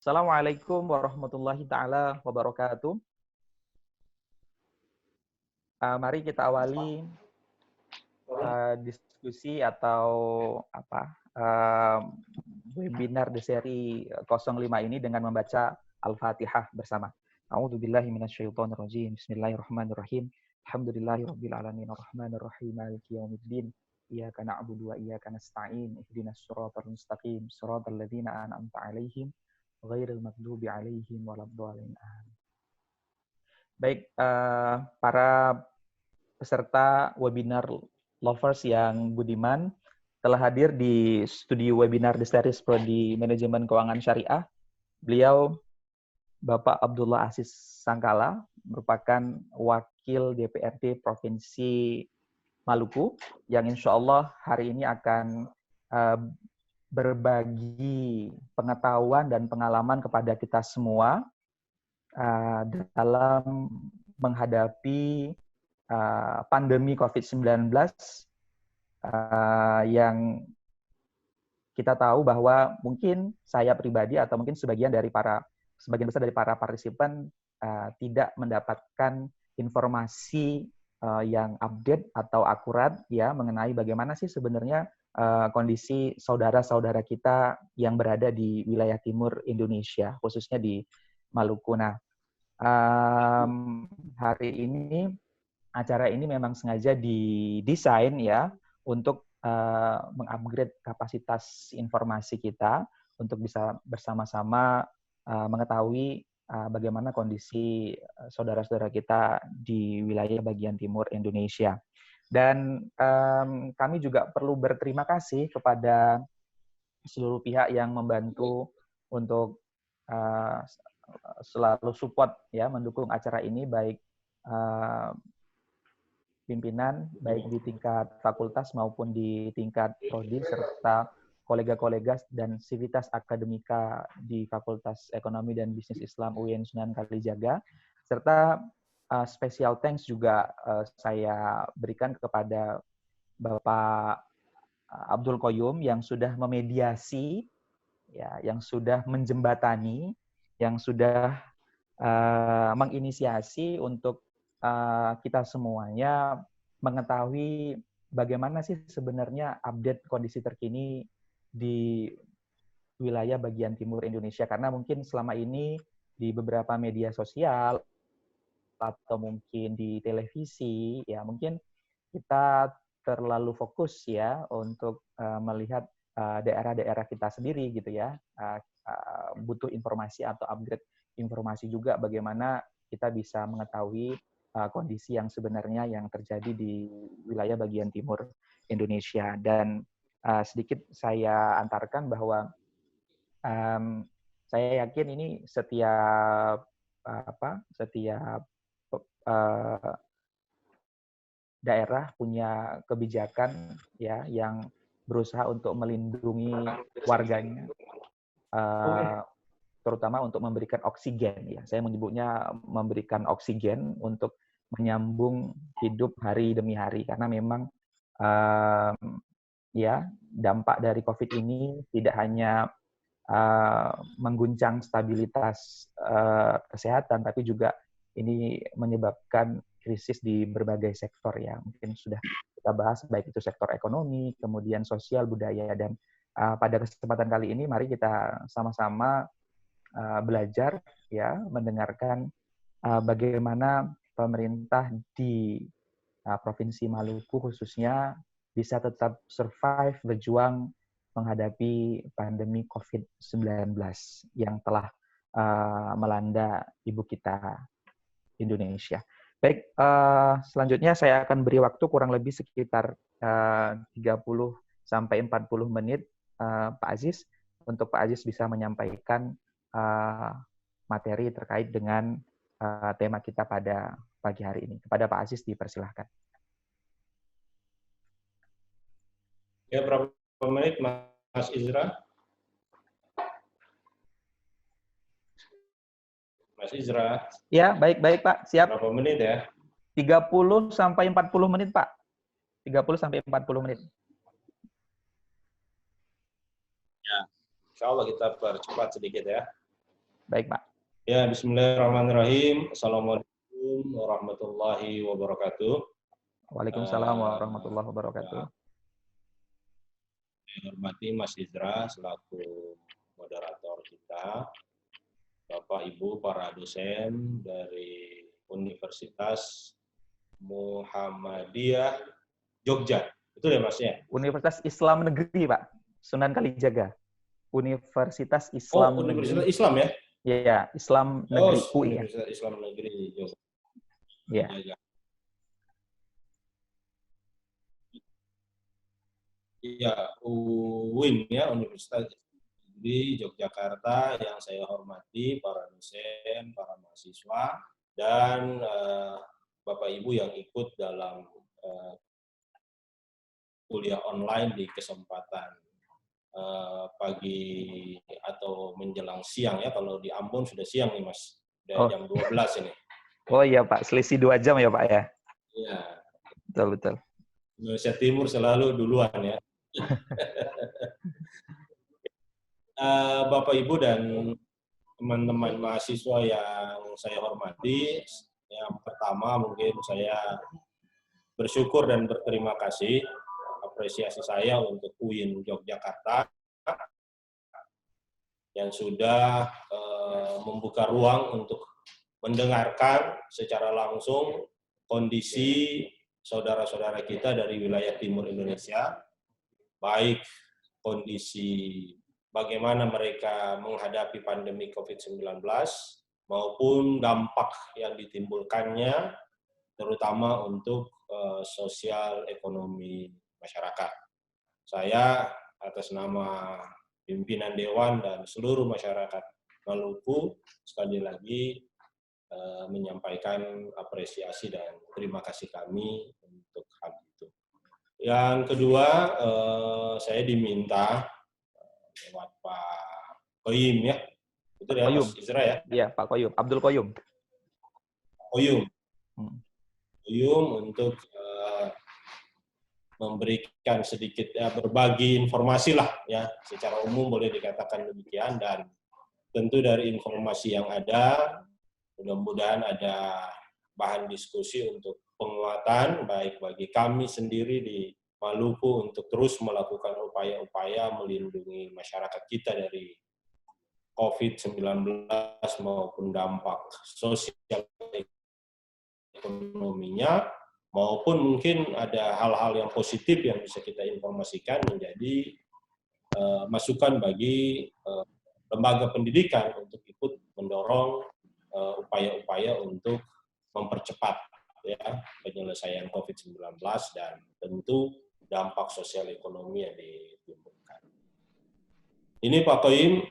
Assalamualaikum warahmatullahi taala wabarakatuh. Mari kita awali diskusi atau webinar di seri 05 ini dengan membaca Al-Fatihah bersama. A'udzubillahi minasyaitonirrajim. Bismillahirrahmanirrahim. Alhamdulillahirabbil alamin arrahmanir rahim maliki yaumiddin. Iyyaka na'budu wa iyyaka nasta'in. Ihdinas siratal mustaqim. Siratal ladzina an'amta 'alaihim ghairil maghdubi 'alaihim waladdallin. Baik, para peserta webinar lovers yang budiman telah hadir di studio webinar di series Prodi Manajemen Keuangan Syariah. Beliau Bapak Abdullah Aziz Sangkala, merupakan Wakil DPRD Provinsi Maluku, yang insya Allah hari ini akan berbagi pengetahuan dan pengalaman kepada kita semua dalam menghadapi pandemi COVID-19 yang kita tahu bahwa mungkin saya pribadi atau mungkin sebagian besar dari para partisipan tidak mendapatkan informasi yang update atau akurat ya mengenai bagaimana sih sebenarnya kondisi saudara-saudara kita yang berada di wilayah timur Indonesia, khususnya di Maluku. Nah, hari ini acara ini memang sengaja didesain ya untuk mengupgrade kapasitas informasi kita untuk bisa bersama-sama mengetahui bagaimana kondisi saudara-saudara kita di wilayah bagian timur Indonesia. Dan kami juga perlu berterima kasih kepada seluruh pihak yang membantu untuk selalu support ya mendukung acara ini, baik pimpinan baik di tingkat fakultas maupun di tingkat prodi serta kolega-kolega dan sivitas akademika di Fakultas Ekonomi dan Bisnis Islam UIN Sunan Kalijaga, serta special thanks juga saya berikan kepada Bapak Abdul Qoyum yang sudah memediasi ya, yang sudah menjembatani, yang sudah menginisiasi untuk kita semuanya mengetahui bagaimana sih sebenarnya update kondisi terkini di wilayah bagian timur Indonesia. Karena mungkin selama ini di beberapa media sosial atau mungkin di televisi, ya mungkin kita terlalu fokus ya untuk melihat daerah-daerah kita sendiri gitu ya. Butuh informasi atau upgrade informasi juga bagaimana kita bisa mengetahui kondisi yang sebenarnya yang terjadi di wilayah bagian timur Indonesia. Dan sedikit saya antarkan bahwa saya yakin ini setiap daerah punya kebijakan ya yang berusaha untuk melindungi warganya, terutama untuk memberikan oksigen ya. Saya menyebutnya memberikan oksigen untuk menyambung hidup hari demi hari, karena memang ya dampak dari COVID ini tidak hanya mengguncang stabilitas kesehatan, tapi juga ini menyebabkan krisis di berbagai sektor ya. Mungkin sudah kita bahas baik itu sektor ekonomi, kemudian sosial, budaya, dan pada kesempatan kali ini mari kita sama-sama belajar ya, mendengarkan bagaimana pemerintah di Provinsi Maluku khususnya bisa tetap survive, berjuang menghadapi pandemi COVID-19 yang telah melanda ibu kita Indonesia. Baik, selanjutnya saya akan beri waktu kurang lebih sekitar 30 sampai 40 menit Pak Aziz, untuk Pak Aziz bisa menyampaikan materi terkait dengan tema kita pada pagi hari ini. Kepada Pak Aziz dipersilahkan. Ya, berapa menit Mas Izra? Mas Izra. Ya, baik Pak. Siap. Berapa menit ya? 30 sampai 40 menit, Pak. 30 sampai 40 menit. Ya, insya Allah kita percepat sedikit ya. Baik, Pak. Ya, bismillahirrahmanirrahim. Assalamualaikum warahmatullahi wabarakatuh. Waalaikumsalam warahmatullahi wabarakatuh. Saya hormati Mas Izra selaku moderator kita, Bapak Ibu para dosen dari Universitas Muhammadiyah Jogja. Betul ya Mas ya? Universitas Islam Negeri, Pak. Sunan Kalijaga. Universitas Islam Universitas Negeri. Islam ya? Iya, Islam Negeri UI ya. Universitas Islam Negeri Jogja. Iya. Iya, UIN ya, Universitas di Yogyakarta yang saya hormati, para dosen, para mahasiswa, dan Bapak Ibu yang ikut dalam kuliah online di kesempatan pagi atau menjelang siang ya, kalau di Ambon sudah siang nih Mas, udah jam 12 ini. Oh iya Pak, selisih 2 jam ya Pak ya? Iya. Betul. Indonesia Timur selalu duluan ya. Bapak Ibu dan teman-teman mahasiswa yang saya hormati, yang pertama mungkin saya bersyukur dan berterima kasih, apresiasi saya untuk UIN Yogyakarta yang sudah membuka ruang untuk mendengarkan secara langsung kondisi saudara-saudara kita dari wilayah timur Indonesia, baik kondisi bagaimana mereka menghadapi pandemi COVID-19 maupun dampak yang ditimbulkannya, terutama untuk sosial ekonomi masyarakat. Saya atas nama pimpinan Dewan dan seluruh masyarakat Maluku sekali lagi menyampaikan apresiasi dan terima kasih kami untuk hal itu. Yang kedua, saya diminta lewat Pak Koyum ya, itu ya Mas Izra ya? Iya Pak Koyum, Abdul Koyum. Koyum untuk memberikan sedikit berbagi informasi lah ya, secara umum boleh dikatakan demikian, dan tentu dari informasi yang ada mudah-mudahan ada bahan diskusi untuk penguatan baik bagi kami sendiri di Maluku untuk terus melakukan upaya-upaya melindungi masyarakat kita dari COVID-19 maupun dampak sosial ekonominya, maupun mungkin ada hal-hal yang positif yang bisa kita informasikan menjadi masukan bagi lembaga pendidikan untuk ikut mendorong upaya-upaya untuk mempercepat ya penyelesaian COVID-19 dan tentu dampak sosial ekonomi yang ditimbulkan. Ini Pak Koyum,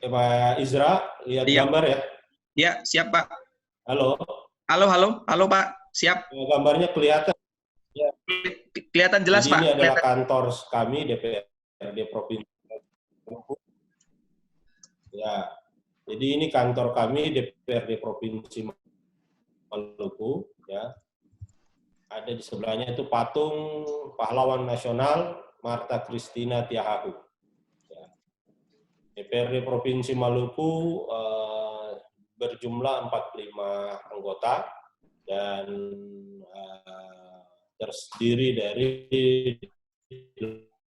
Pak Izra, lihat gambar ya? Ya, siap Pak. Halo Pak, siap. Gambarnya kelihatan? Ya. Kelihatan jelas Jadi Pak. Ini adalah kantor kami DPRD Provinsi Maluku. Ya, jadi ini kantor kami DPRD Provinsi Maluku. Ya, ada di sebelahnya itu patung pahlawan nasional Marta Christina Tiahahu. Ya. DPRD Provinsi Maluku berjumlah 45 anggota dan terdiri dari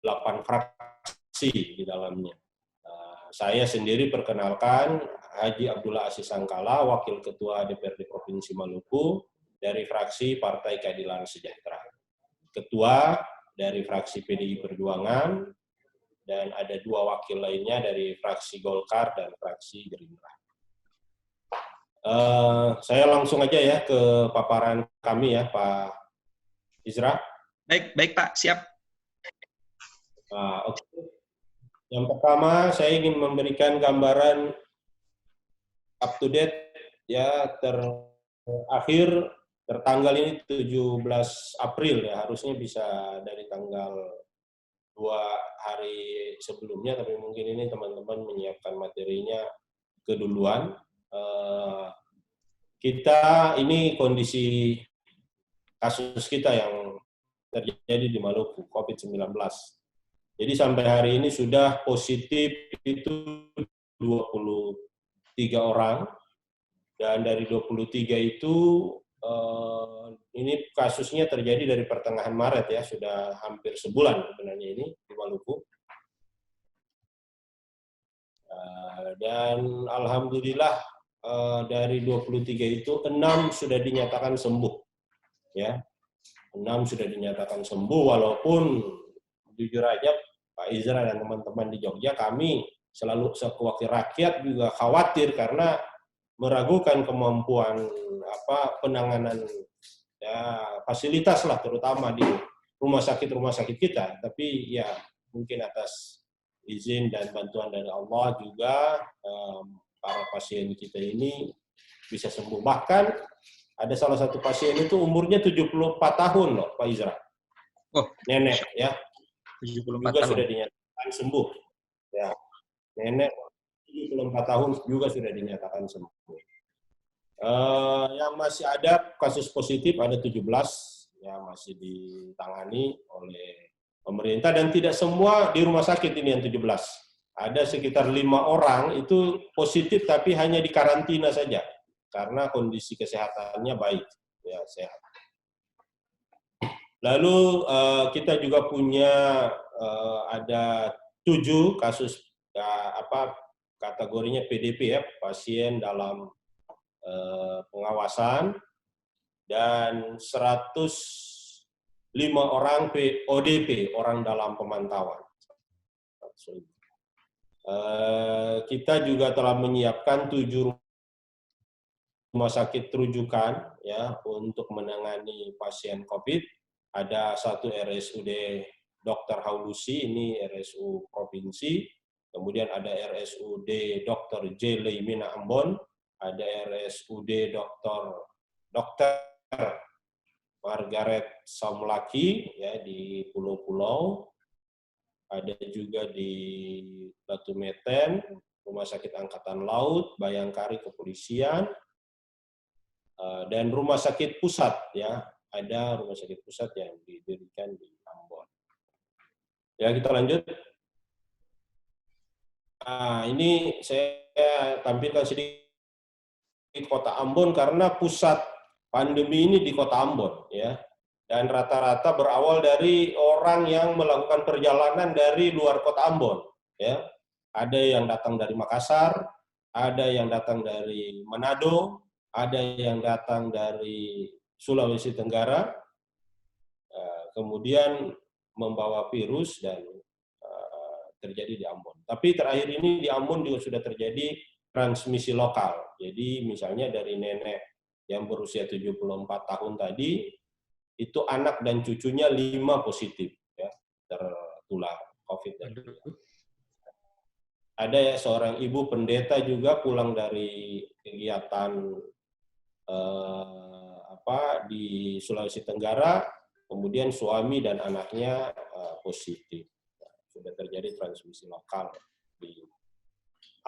8 fraksi di dalamnya. Saya sendiri perkenalkan Haji Abdullah Aziz Sangkala, Wakil Ketua DPRD Provinsi Maluku dari fraksi Partai Keadilan Sejahtera. Ketua dari fraksi PDI Perjuangan, dan ada 2 wakil lainnya dari fraksi Golkar dan fraksi Gerindra. Saya langsung aja ya ke paparan kami ya, Pak Izra. Baik Pak, siap. Oke. Yang pertama, saya ingin memberikan gambaran up to date ya, tertanggal ini 17 April ya, harusnya bisa dari tanggal 2 hari sebelumnya, tapi mungkin ini teman-teman menyiapkan materinya keduluan. Kita ini kondisi kasus kita yang terjadi di Maluku, COVID-19. Jadi sampai hari ini sudah positif itu 23 orang, dan dari 23 itu ini kasusnya terjadi dari pertengahan Maret ya, sudah hampir sebulan sebenarnya ini di Maluku. Dan alhamdulillah dari 23 itu 6 sudah dinyatakan sembuh ya. 6 sudah dinyatakan sembuh, walaupun jujur aja Pak Izra dan teman-teman di Jogja, kami selalu sewakil rakyat juga khawatir karena meragukan kemampuan penanganan ya, fasilitas lah, terutama di rumah sakit kita. Tapi ya mungkin atas izin dan bantuan dari Allah juga para pasien kita ini bisa sembuh. Bahkan ada salah satu pasien itu umurnya 74 tahun loh, Pak Izra. Oh, nenek ya. 74 juga tahun. sudah dinyatakan sembuh. Ya, nenek 74 tahun juga sudah dinyatakan sembuh. Yang masih ada kasus positif ada 17 yang masih ditangani oleh pemerintah, dan tidak semua di rumah sakit ini yang 17. Ada sekitar 5 orang itu positif tapi hanya di karantina saja karena kondisi kesehatannya baik, ya sehat. Lalu kita juga punya ada 7 kasus kategorinya PDP ya, pasien dalam pengawasan, dan 105 orang ODP, orang dalam pemantauan. Kita juga telah menyiapkan 7 rumah sakit rujukan ya untuk menangani pasien COVID. Ada 1 RSUD Dr. Haulusi, ini RSU provinsi. Kemudian ada RSUD Dr. J. Leimina Ambon, ada RSUD Dr. Margaret Samlaki ya di Pulau-Pulau. Ada juga di Batu Meten, Rumah Sakit Angkatan Laut, Bayangkari Kepolisian, dan Rumah Sakit Pusat ya. Ada rumah sakit pusat yang didirikan di Ambon. Ya, kita lanjut. Nah, ini saya tampilkan sedikit kota Ambon karena pusat pandemi ini di kota Ambon ya. Dan rata-rata berawal dari orang yang melakukan perjalanan dari luar kota Ambon ya. Ada yang datang dari Makassar, ada yang datang dari Manado, ada yang datang dari Sulawesi Tenggara, kemudian membawa virus dan terjadi di Ambon. Tapi terakhir ini di Ambon juga sudah terjadi transmisi lokal. Jadi misalnya dari nenek yang berusia 74 tahun tadi, itu anak dan cucunya 5 positif ya, tertular COVID-19. Ada ya seorang ibu pendeta juga pulang dari kegiatan di Sulawesi Tenggara, kemudian suami dan anaknya positif. Sudah terjadi transmisi lokal di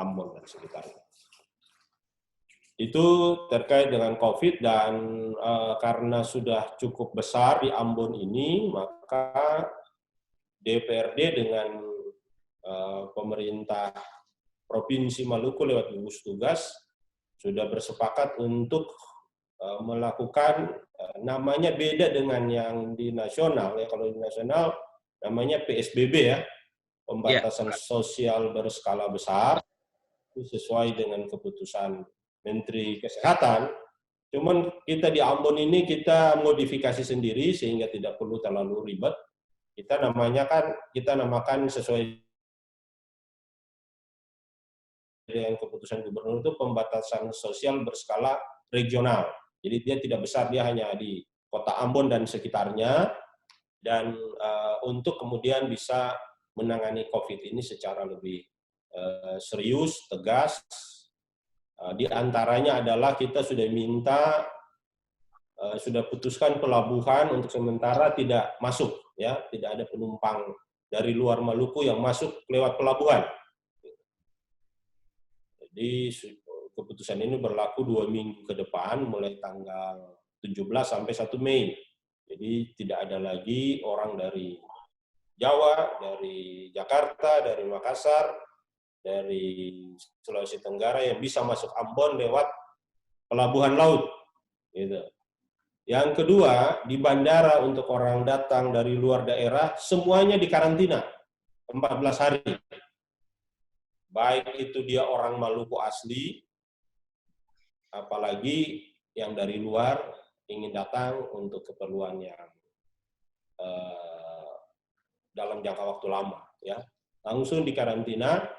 Ambon dan sekitarnya. Itu terkait dengan COVID, dan karena sudah cukup besar di Ambon ini, maka DPRD dengan pemerintah Provinsi Maluku lewat gugus tugas sudah bersepakat untuk melakukan namanya beda dengan yang di nasional ya. Kalau di nasional namanya PSBB ya, pembatasan sosial berskala besar, itu sesuai dengan keputusan Menteri Kesehatan. Cuman kita di Ambon ini kita modifikasi sendiri sehingga tidak perlu terlalu ribet. Kita namakan sesuai dengan keputusan gubernur itu pembatasan sosial berskala regional. Jadi dia tidak besar, dia hanya di kota Ambon dan sekitarnya, dan untuk kemudian bisa menangani COVID ini secara lebih serius, tegas. Di antaranya adalah kita sudah minta, sudah putuskan pelabuhan untuk sementara tidak masuk, ya, tidak ada penumpang dari luar Maluku yang masuk lewat pelabuhan. Jadi keputusan ini berlaku 2 minggu ke depan, mulai tanggal 17 sampai 1 Mei. Jadi tidak ada lagi orang dari Jawa, dari Jakarta, dari Makassar, dari Sulawesi Tenggara yang bisa masuk Ambon lewat pelabuhan laut. Gitu. Yang kedua, di bandara untuk orang datang dari luar daerah, semuanya dikarantina 14 hari. Baik itu dia orang Maluku asli, apalagi yang dari luar ingin datang untuk keperluan yang dalam jangka waktu lama, ya, langsung dikarantina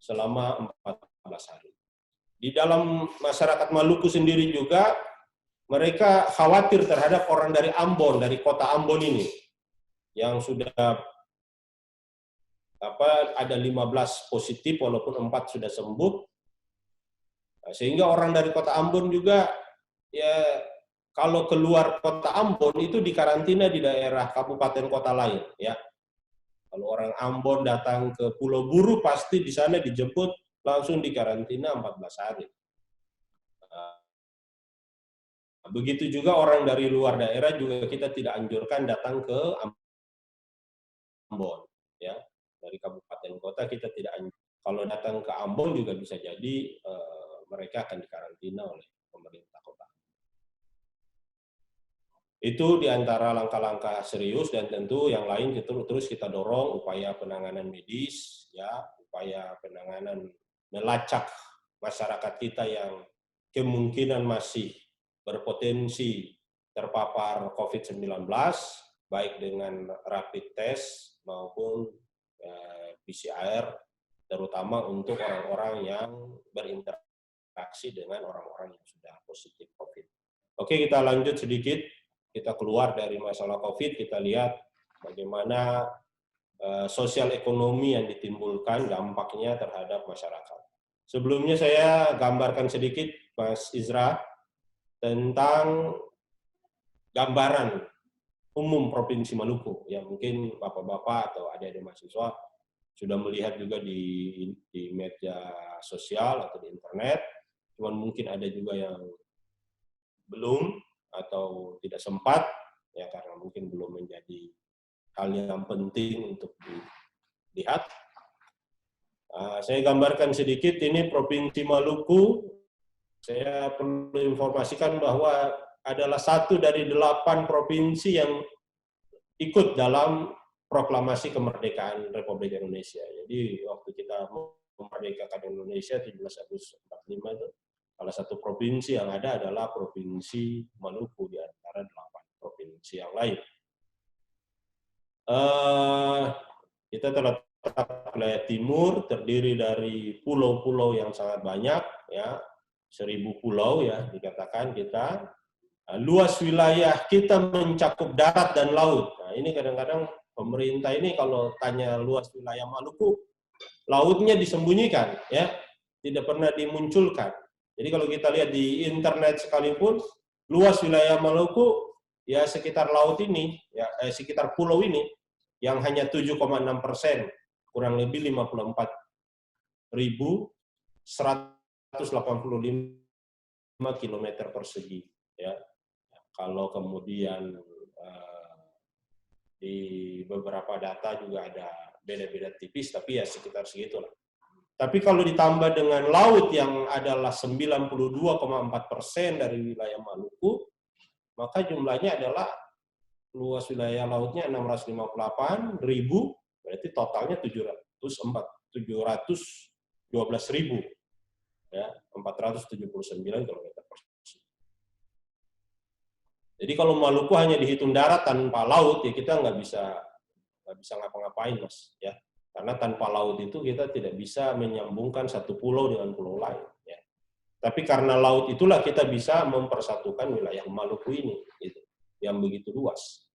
selama 14 hari. Di dalam masyarakat Maluku sendiri juga mereka khawatir terhadap orang dari Ambon, dari kota Ambon ini, yang sudah ada 15 positif walaupun 4 sudah sembuh, sehingga orang dari kota Ambon juga ya kalau keluar kota Ambon itu dikarantina di daerah kabupaten kota lain, ya. Kalau orang Ambon datang ke Pulau Buru pasti di sana dijemput langsung dikarantina 14 hari. Begitu juga orang dari luar daerah juga kita tidak anjurkan datang ke Ambon, ya. Dari kabupaten kota kita tidak anjurkan. Kalau datang ke Ambon juga bisa jadi mereka akan dikarantina oleh pemerintah kota. Itu diantara langkah-langkah serius, dan tentu yang lain terus kita dorong upaya penanganan medis, ya, upaya penanganan melacak masyarakat kita yang kemungkinan masih berpotensi terpapar COVID-19, baik dengan rapid test maupun PCR, terutama untuk orang-orang yang berinteraksi dengan orang-orang yang sudah positif COVID. Oke, kita lanjut sedikit. Kita keluar dari masalah COVID, kita lihat bagaimana sosial ekonomi yang ditimbulkan dampaknya terhadap masyarakat. Sebelumnya saya gambarkan sedikit, Mas Izra, tentang gambaran umum Provinsi Maluku. Ya, mungkin Bapak-Bapak atau adik-adik mahasiswa sudah melihat juga di media sosial atau di internet, cuman mungkin ada juga yang belum atau tidak sempat, ya karena mungkin belum menjadi hal yang penting untuk dilihat. Saya gambarkan sedikit, ini Provinsi Maluku. Saya perlu informasikan bahwa adalah satu dari 8 provinsi yang ikut dalam proklamasi kemerdekaan Republik Indonesia. Jadi waktu kita memerdekakan Indonesia 17 Agustus 45 itu, salah satu provinsi yang ada adalah Provinsi Maluku di antara 8 provinsi yang lain. Kita terletak wilayah timur, terdiri dari pulau-pulau yang sangat banyak, ya, 1000 pulau ya dikatakan kita. Luas wilayah kita mencakup darat dan laut. Nah, ini kadang-kadang pemerintah ini kalau tanya luas wilayah Maluku, lautnya disembunyikan, ya, tidak pernah dimunculkan. Jadi kalau kita lihat di internet sekalipun, luas wilayah Maluku ya sekitar laut ini, ya sekitar pulau ini, yang hanya 7,6%, kurang lebih 54.185 km persegi. Ya, kalau kemudian di beberapa data juga ada beda-beda tipis, tapi ya sekitar segitulah. Tapi kalau ditambah dengan laut yang adalah 92,4% dari wilayah Maluku, maka jumlahnya adalah luas wilayah lautnya 658.000, berarti totalnya 712.000, ya, 479 km persegi. Jadi kalau Maluku hanya dihitung darat tanpa laut, ya kita nggak bisa ngapa-ngapain, Mas, ya. Karena tanpa laut itu kita tidak bisa menyambungkan satu pulau dengan pulau lain. Ya. Tapi karena laut itulah kita bisa mempersatukan wilayah Maluku ini, gitu, yang begitu luas.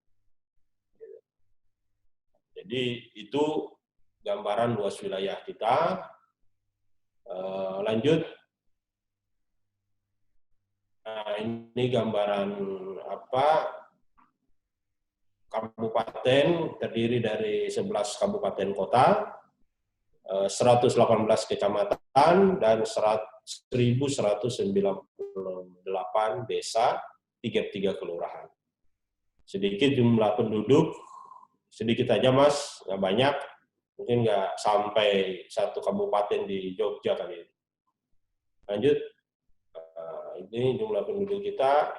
Jadi itu gambaran luas wilayah kita. Lanjut. Nah, ini gambaran kabupaten, terdiri dari 11 kabupaten kota, 118 kecamatan, dan 1.198 desa, 33 kelurahan. Sedikit jumlah penduduk, sedikit aja Mas, nggak banyak, Mungkin nggak sampai satu kabupaten di Jogja kali ini. Lanjut, ini jumlah penduduk kita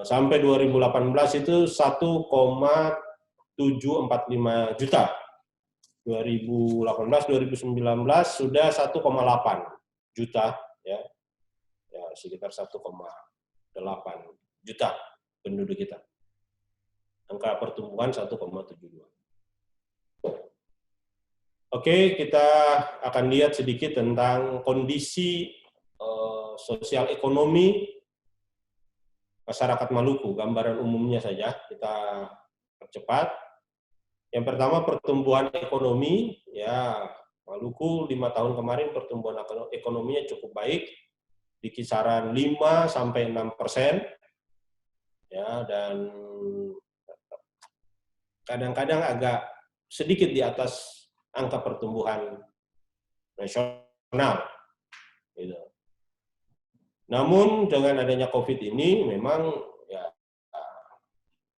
sampai 2018 itu 1,745 juta. 2018-2019 sudah 1,8 juta, ya sekitar 1,8 juta penduduk kita. Angka pertumbuhan 1,72. Oke, kita akan lihat sedikit tentang kondisi sosial ekonomi masyarakat Maluku. Gambaran umumnya saja kita percepat. Yang pertama pertumbuhan ekonomi, ya Maluku 5 tahun kemarin pertumbuhan ekonominya cukup baik, di kisaran 5-6%, ya, dan kadang-kadang agak sedikit di atas angka pertumbuhan nasional. Gitu. Namun dengan adanya COVID ini memang ya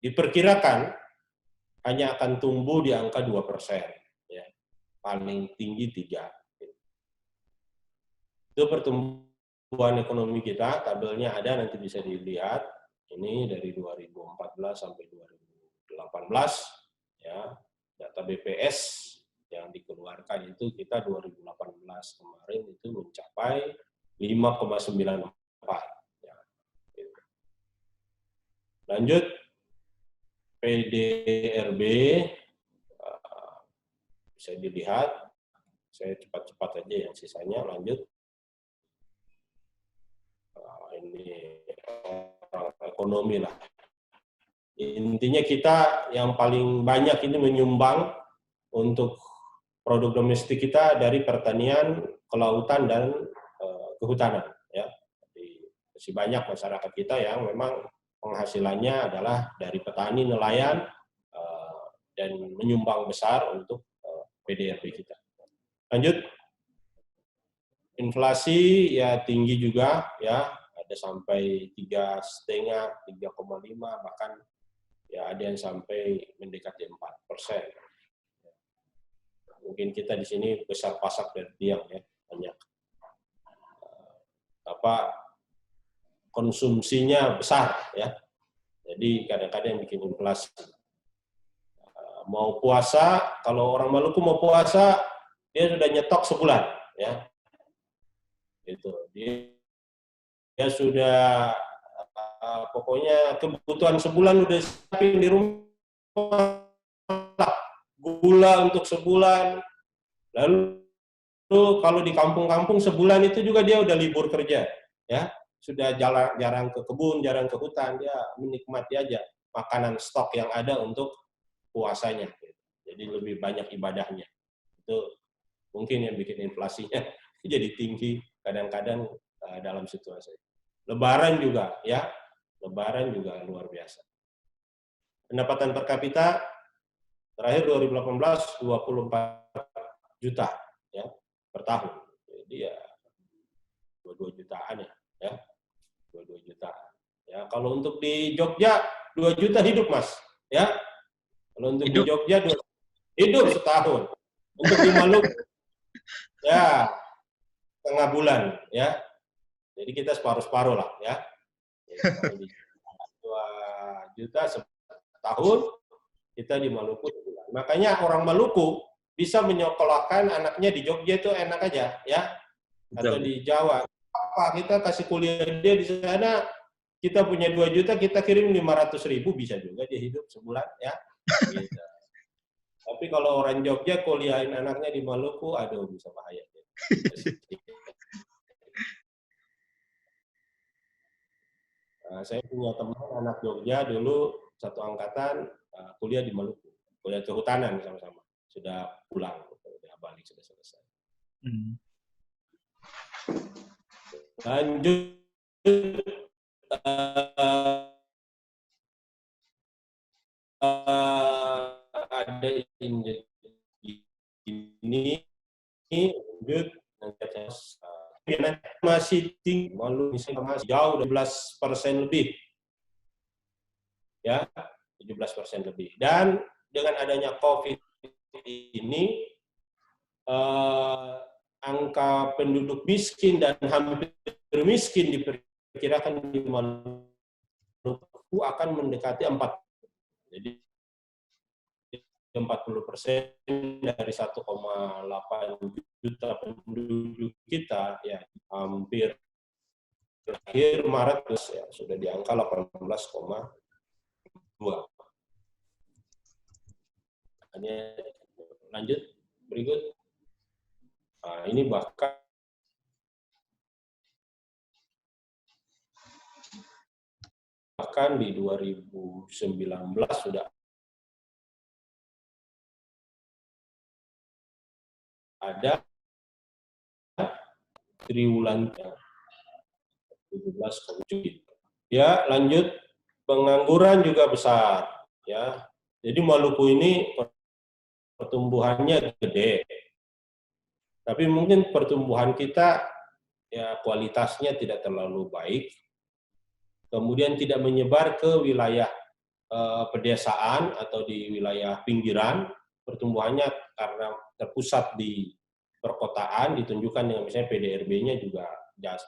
diperkirakan hanya akan tumbuh di angka 2%, ya. Paling tinggi 3%. Itu pertumbuhan ekonomi kita, tabelnya ada, nanti bisa dilihat. Ini dari 2014 sampai 2018, ya. Data BPS yang dikeluarkan itu kita 2018 kemarin itu mencapai 5,94. Ya. Lanjut, PDRB bisa dilihat, saya cepat-cepat aja yang sisanya, lanjut. Ini ekonomi lah. Intinya kita yang paling banyak ini menyumbang untuk produk domestik kita dari pertanian, kelautan, dan kehutanan. Ya. Jadi, masih banyak masyarakat kita yang memang penghasilannya adalah dari petani, nelayan, dan menyumbang besar untuk PDRB kita. Lanjut, inflasi ya tinggi juga, ya ada sampai 3,5, 3,5, bahkan ya ada yang sampai mendekati 4%. Mungkin kita di sini besar pasak dari tiang, ya, banyak konsumsinya besar, ya. Jadi kadang-kadang bikin inflasi. Mau puasa, kalau orang Maluku mau puasa, dia sudah nyetok sebulan, ya. Gitu. Dia sudah pokoknya kebutuhan sebulan udah siapin di rumah, gula untuk sebulan. Lalu kalau di kampung-kampung sebulan itu juga dia udah libur kerja, ya. Sudah jarang ke kebun, jarang ke hutan, dia menikmati aja makanan stok yang ada untuk puasanya. Jadi lebih banyak ibadahnya. Itu mungkin yang bikin inflasinya jadi tinggi kadang-kadang dalam situasi. Lebaran juga, ya. Lebaran juga luar biasa. Pendapatan per kapita terakhir 2018 24 juta, ya, per tahun. Jadi ya 22 jutaan, ya. 22 juta. Ya, kalau untuk di Jogja 2 juta hidup, Mas, ya. Kalau untuk hidup di Jogja hidup setahun. Untuk di Maluku ya setengah bulan, ya. Jadi kita separuh-separuh lah, ya. 2 juta setahun, kita di Maluku sebulan. Makanya orang Maluku bisa menyekolahkan anaknya di Jogja itu enak aja, ya. Atau di Jawa. Apa kita kasih kuliah dia di sana, kita punya 2 juta, kita kirim 500.000, bisa juga dia hidup sebulan, ya. Gitu. Tapi kalau orang Jogja kuliahin anaknya di Maluku, aduh bisa bahaya. Nah, saya punya teman anak Jogja dulu satu angkatan kuliah di Maluku, kuliah kehutanan sama-sama, sudah pulang, sudah balik, sudah selesai. Lanjut, ada ini lanjut masih tinggi, Maluku misalnya masih jauh 17% lebih, ya, 17% lebih. Dan dengan adanya COVID ini angka penduduk miskin dan hampir miskin diperkirakan di Maluku akan mendekati 4. Jadi 40% dari 1,8 juta penduduk kita ya hampir akhir Maret ya, sudah di angka 18,2. Lanjut berikut. Nah, ini bahkan di 2019 sudah ada triwulan 17,7. Ya, lanjut. Pengangguran juga besar ya. Jadi Maluku ini pertumbuhannya gede. Tapi mungkin pertumbuhan kita ya kualitasnya tidak terlalu baik. Kemudian tidak menyebar ke wilayah pedesaan atau di wilayah pinggiran. Pertumbuhannya karena terpusat di perkotaan, ditunjukkan dengan misalnya PDRB-nya juga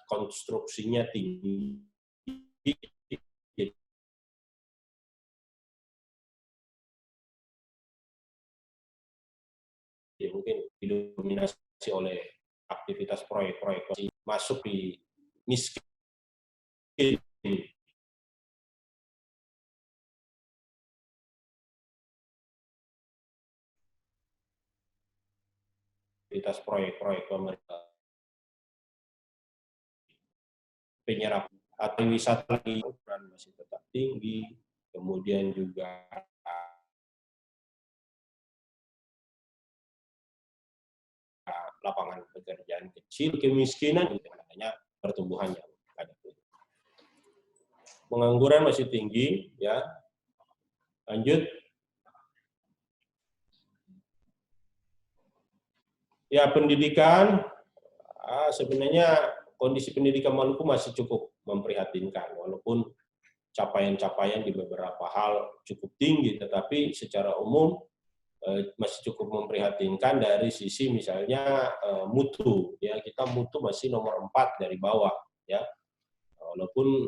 konstruksinya tinggi. Ya, mungkin didominasi oleh aktivitas proyek-proyek masuk di miskin. Aktivitas proyek-proyek pemerintah. Penyerap atau wisata lagi masih tetap tinggi, kemudian juga lapangan pekerjaan kecil, kemiskinan dengan adanya pertumbuhan yang ada. Pengangguran masih tinggi, ya. Lanjut. Ya, pendidikan, sebenarnya kondisi pendidikan Maluku masih cukup memprihatinkan, walaupun capaian-capaian di beberapa hal cukup tinggi, tetapi secara umum masih cukup memprihatinkan dari sisi misalnya mutu, ya kita mutu masih nomor 4 dari bawah, ya walaupun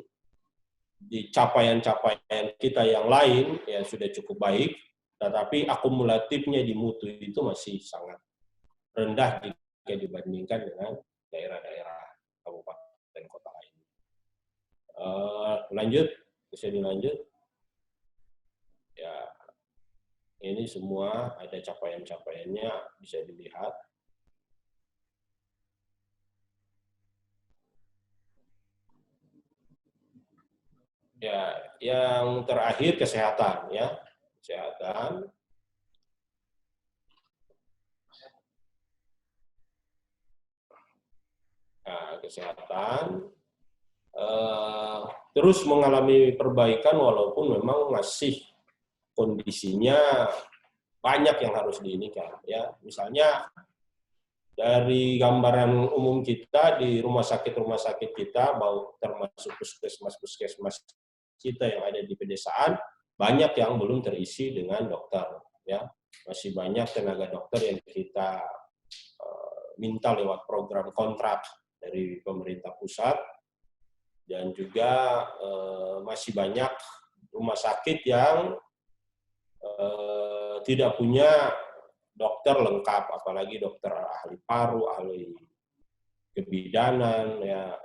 di capaian-capaian kita yang lain ya sudah cukup baik, tetapi akumulatifnya di mutu itu masih sangat rendah jika dibandingkan dengan daerah-daerah kabupaten kota lain. Lanjut, bisa dilanjut. Ya, ini semua ada capaian-capaiannya, bisa dilihat. Ya, yang terakhir kesehatan, ya, kesehatan. Nah, kesehatan terus mengalami perbaikan walaupun memang masih kondisinya banyak yang harus diinikan, ya. Misalnya dari gambaran umum kita di rumah sakit kita, termasuk puskesmas kita yang ada di pedesaan, banyak yang belum terisi dengan dokter, ya. Masih banyak tenaga dokter yang kita minta lewat program kontrak dari pemerintah pusat, dan juga masih banyak rumah sakit yang tidak punya dokter lengkap, apalagi dokter ahli paru, ahli kebidanan, ya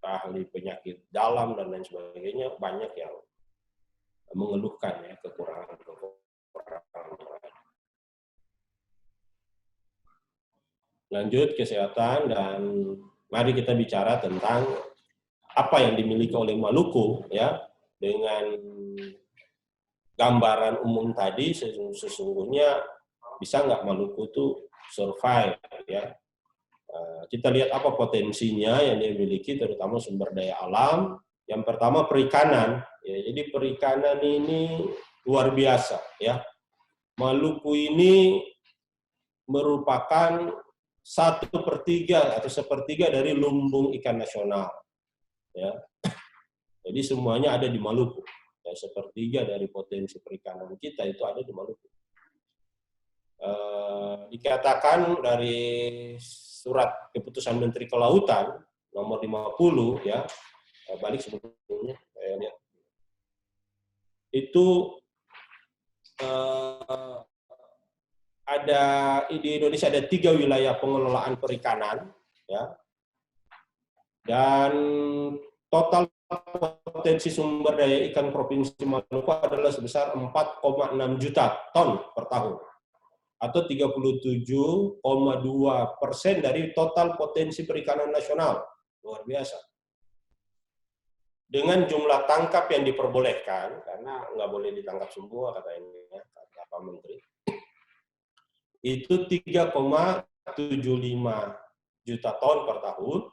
ahli penyakit dalam dan lain sebagainya, banyak yang mengeluhkan ya kekurangan. Lanjut kesehatan, dan mari kita bicara tentang apa yang dimiliki oleh Maluku, ya, dengan gambaran umum tadi. Sesungguhnya bisa nggak Maluku itu survive, ya. Kita lihat apa potensinya yang dia miliki, terutama sumber daya alam. Yang pertama perikanan, ya. Jadi perikanan ini luar biasa, ya. Maluku ini merupakan 1/3 atau 1/3 dari lumbung ikan nasional, ya. Jadi semuanya ada di Maluku. Ya, sepertiga dari potensi perikanan kita itu ada di Maluku. Dikatakan dari surat keputusan Menteri Kelautan nomor 50 ya, balik sebelumnya saya lihat. Itu ada di Indonesia ada 3 wilayah pengelolaan perikanan ya. Dan total potensi sumber daya ikan Provinsi Maluku adalah sebesar 4,6 juta ton per tahun, atau 37,2% dari total potensi perikanan nasional. Luar biasa. Dengan jumlah tangkap yang diperbolehkan, karena nggak boleh ditangkap semua, kata ini, kata Pak Menteri, itu 3,75 juta ton per tahun.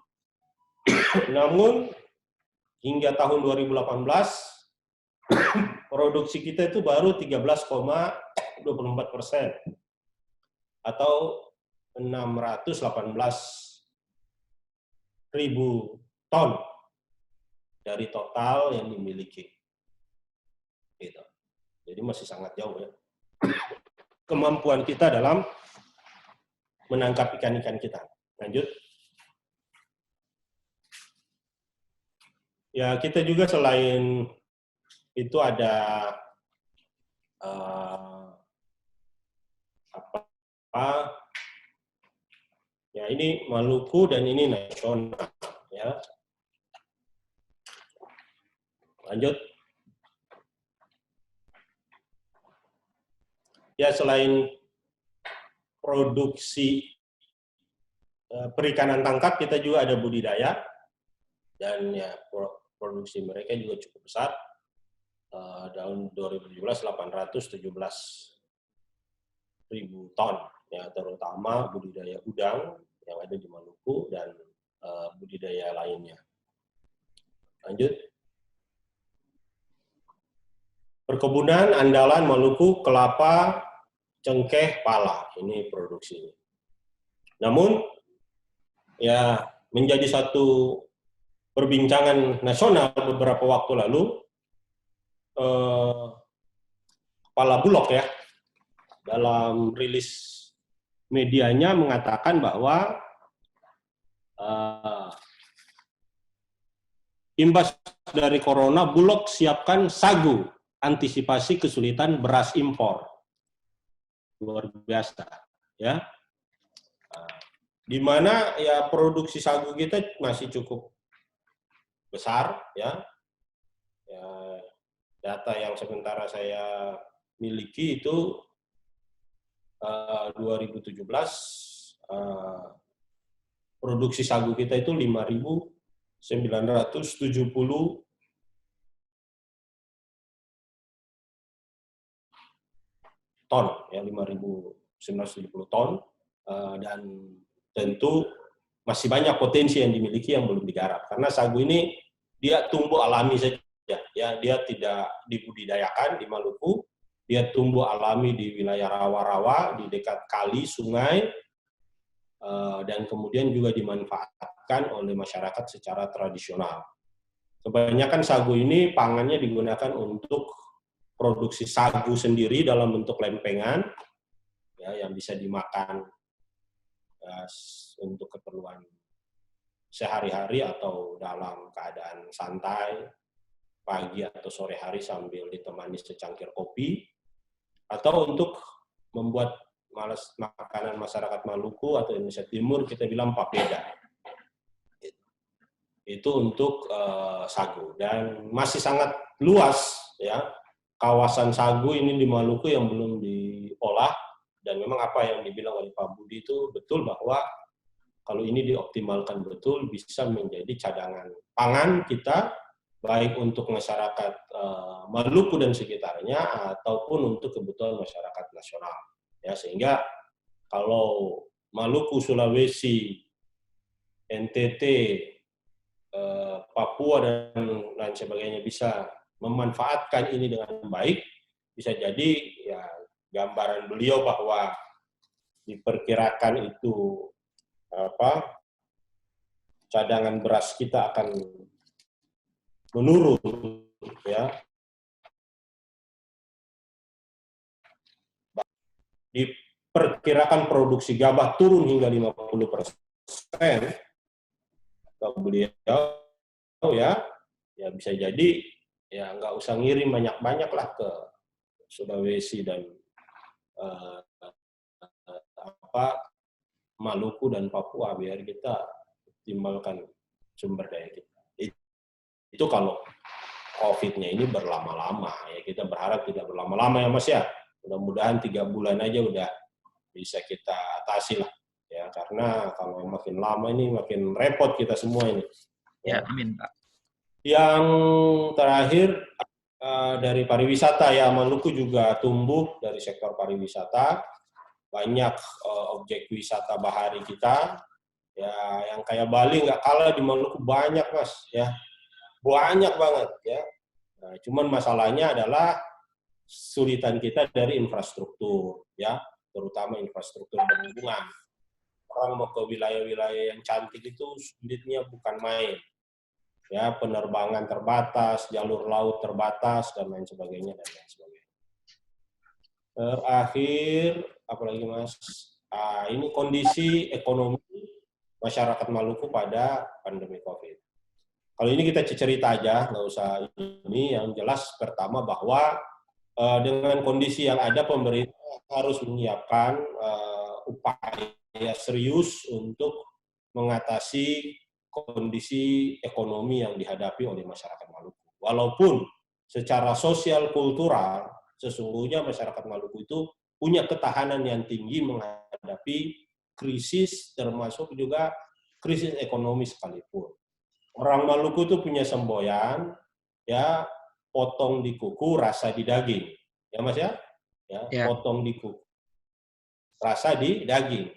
Namun, hingga tahun 2018, produksi kita itu baru 13,24%, atau 618.000 ton dari total yang dimiliki. Gitu. Jadi masih sangat jauh ya. Kemampuan kita dalam menangkap ikan-ikan kita. Lanjut. Ya, kita juga selain itu ada ya ini Maluku dan ini nasional ya. Lanjut. Ya, selain produksi perikanan tangkap, kita juga ada budidaya, dan ya produksi mereka juga cukup besar. Tahun 2017 817.000 ton, ya, terutama budidaya udang yang ada di Maluku dan budidaya lainnya. Lanjut. Perkebunan andalan Maluku, kelapa, cengkeh, pala, ini produksinya. Namun, ya menjadi satu perbincangan nasional beberapa waktu lalu, Kepala Bulog ya, dalam rilis medianya mengatakan bahwa imbas dari corona, Bulog siapkan sagu antisipasi kesulitan beras impor. Luar biasa ya. Di mana ya produksi sagu kita masih cukup besar ya. Data yang sementara saya miliki itu 2017 produksi sagu kita itu 5.970 ton, ya 5.970 ton, dan tentu masih banyak potensi yang dimiliki yang belum digarap, karena sagu ini dia tumbuh alami saja, ya, dia tidak dibudidayakan di Maluku, dia tumbuh alami di wilayah rawa-rawa, di dekat kali, sungai, dan kemudian juga dimanfaatkan oleh masyarakat secara tradisional. Kebanyakan sagu ini pangannya digunakan untuk produksi sagu sendiri dalam bentuk lempengan, ya, yang bisa dimakan untuk keperluan sehari-hari atau dalam keadaan santai, pagi atau sore hari sambil ditemani secangkir kopi, atau untuk membuat makanan masyarakat Maluku atau Indonesia Timur, kita bilang papeda. Itu untuk sagu, dan masih sangat luas ya kawasan sagu ini di Maluku yang belum diolah, dan memang apa yang dibilang oleh Pak Budi itu betul, bahwa kalau ini dioptimalkan betul bisa menjadi cadangan pangan kita, baik untuk masyarakat Maluku dan sekitarnya ataupun untuk kebutuhan masyarakat nasional ya. Sehingga kalau Maluku, Sulawesi, NTT, Papua dan lain sebagainya bisa memanfaatkan ini dengan baik, bisa jadi ya gambaran beliau bahwa diperkirakan itu cadangan beras kita akan menurun ya, diperkirakan produksi gabah turun hingga 50%, kalau beliau ya bisa jadi ya nggak usah ngirim banyak-banyak lah ke Sulawesi dan Maluku dan Papua, biar kita optimalkan sumber daya kita. Itu kalau COVID-nya ini berlama-lama, ya kita berharap tidak berlama-lama ya Mas ya. Mudah-mudahan 3 bulan aja udah bisa kita atasi lah. Ya, karena kalau makin lama ini makin repot kita semua ini. Ya, amin Pak. Yang terakhir dari pariwisata ya, Maluku juga tumbuh dari sektor pariwisata. Banyak objek wisata bahari kita, ya yang kayak Bali nggak kalah di Maluku banyak Mas, ya banyak banget ya. Nah, cuman masalahnya adalah kesulitan kita dari infrastruktur, ya terutama infrastruktur perhubungan. Orang mau ke wilayah-wilayah yang cantik itu sulitnya bukan main, ya penerbangan terbatas, jalur laut terbatas dan lain sebagainya dan lain sebagainya. Terakhir, apalagi Mas, ini kondisi ekonomi masyarakat Maluku pada pandemi COVID. Kalau ini kita cerita aja, nggak usah ini. Yang jelas pertama bahwa dengan kondisi yang ada, pemerintah harus menyiapkan upaya serius untuk mengatasi kondisi ekonomi yang dihadapi oleh masyarakat Maluku. Walaupun secara sosial kultural, sesungguhnya masyarakat Maluku itu punya ketahanan yang tinggi menghadapi krisis, termasuk juga krisis ekonomi sekalipun. Orang Maluku itu punya semboyan, ya potong di kuku, rasa di daging, ya Mas ya, Ya. potong di kuku, rasa di daging.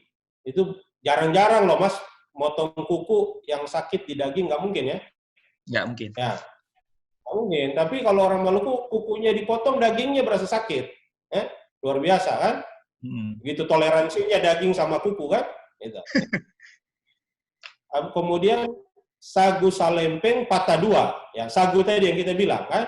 Itu jarang-jarang loh Mas, motong kuku yang sakit di daging, nggak mungkin ya? Nggak mungkin. Ya. Mungkin, tapi kalau orang Maluku kukunya dipotong, dagingnya berasa sakit, luar biasa kan? Begitu toleransinya daging sama kuku kan? Gitu. Kemudian sagu salempeng patah 2, ya sagu tadi yang kita bilang kan?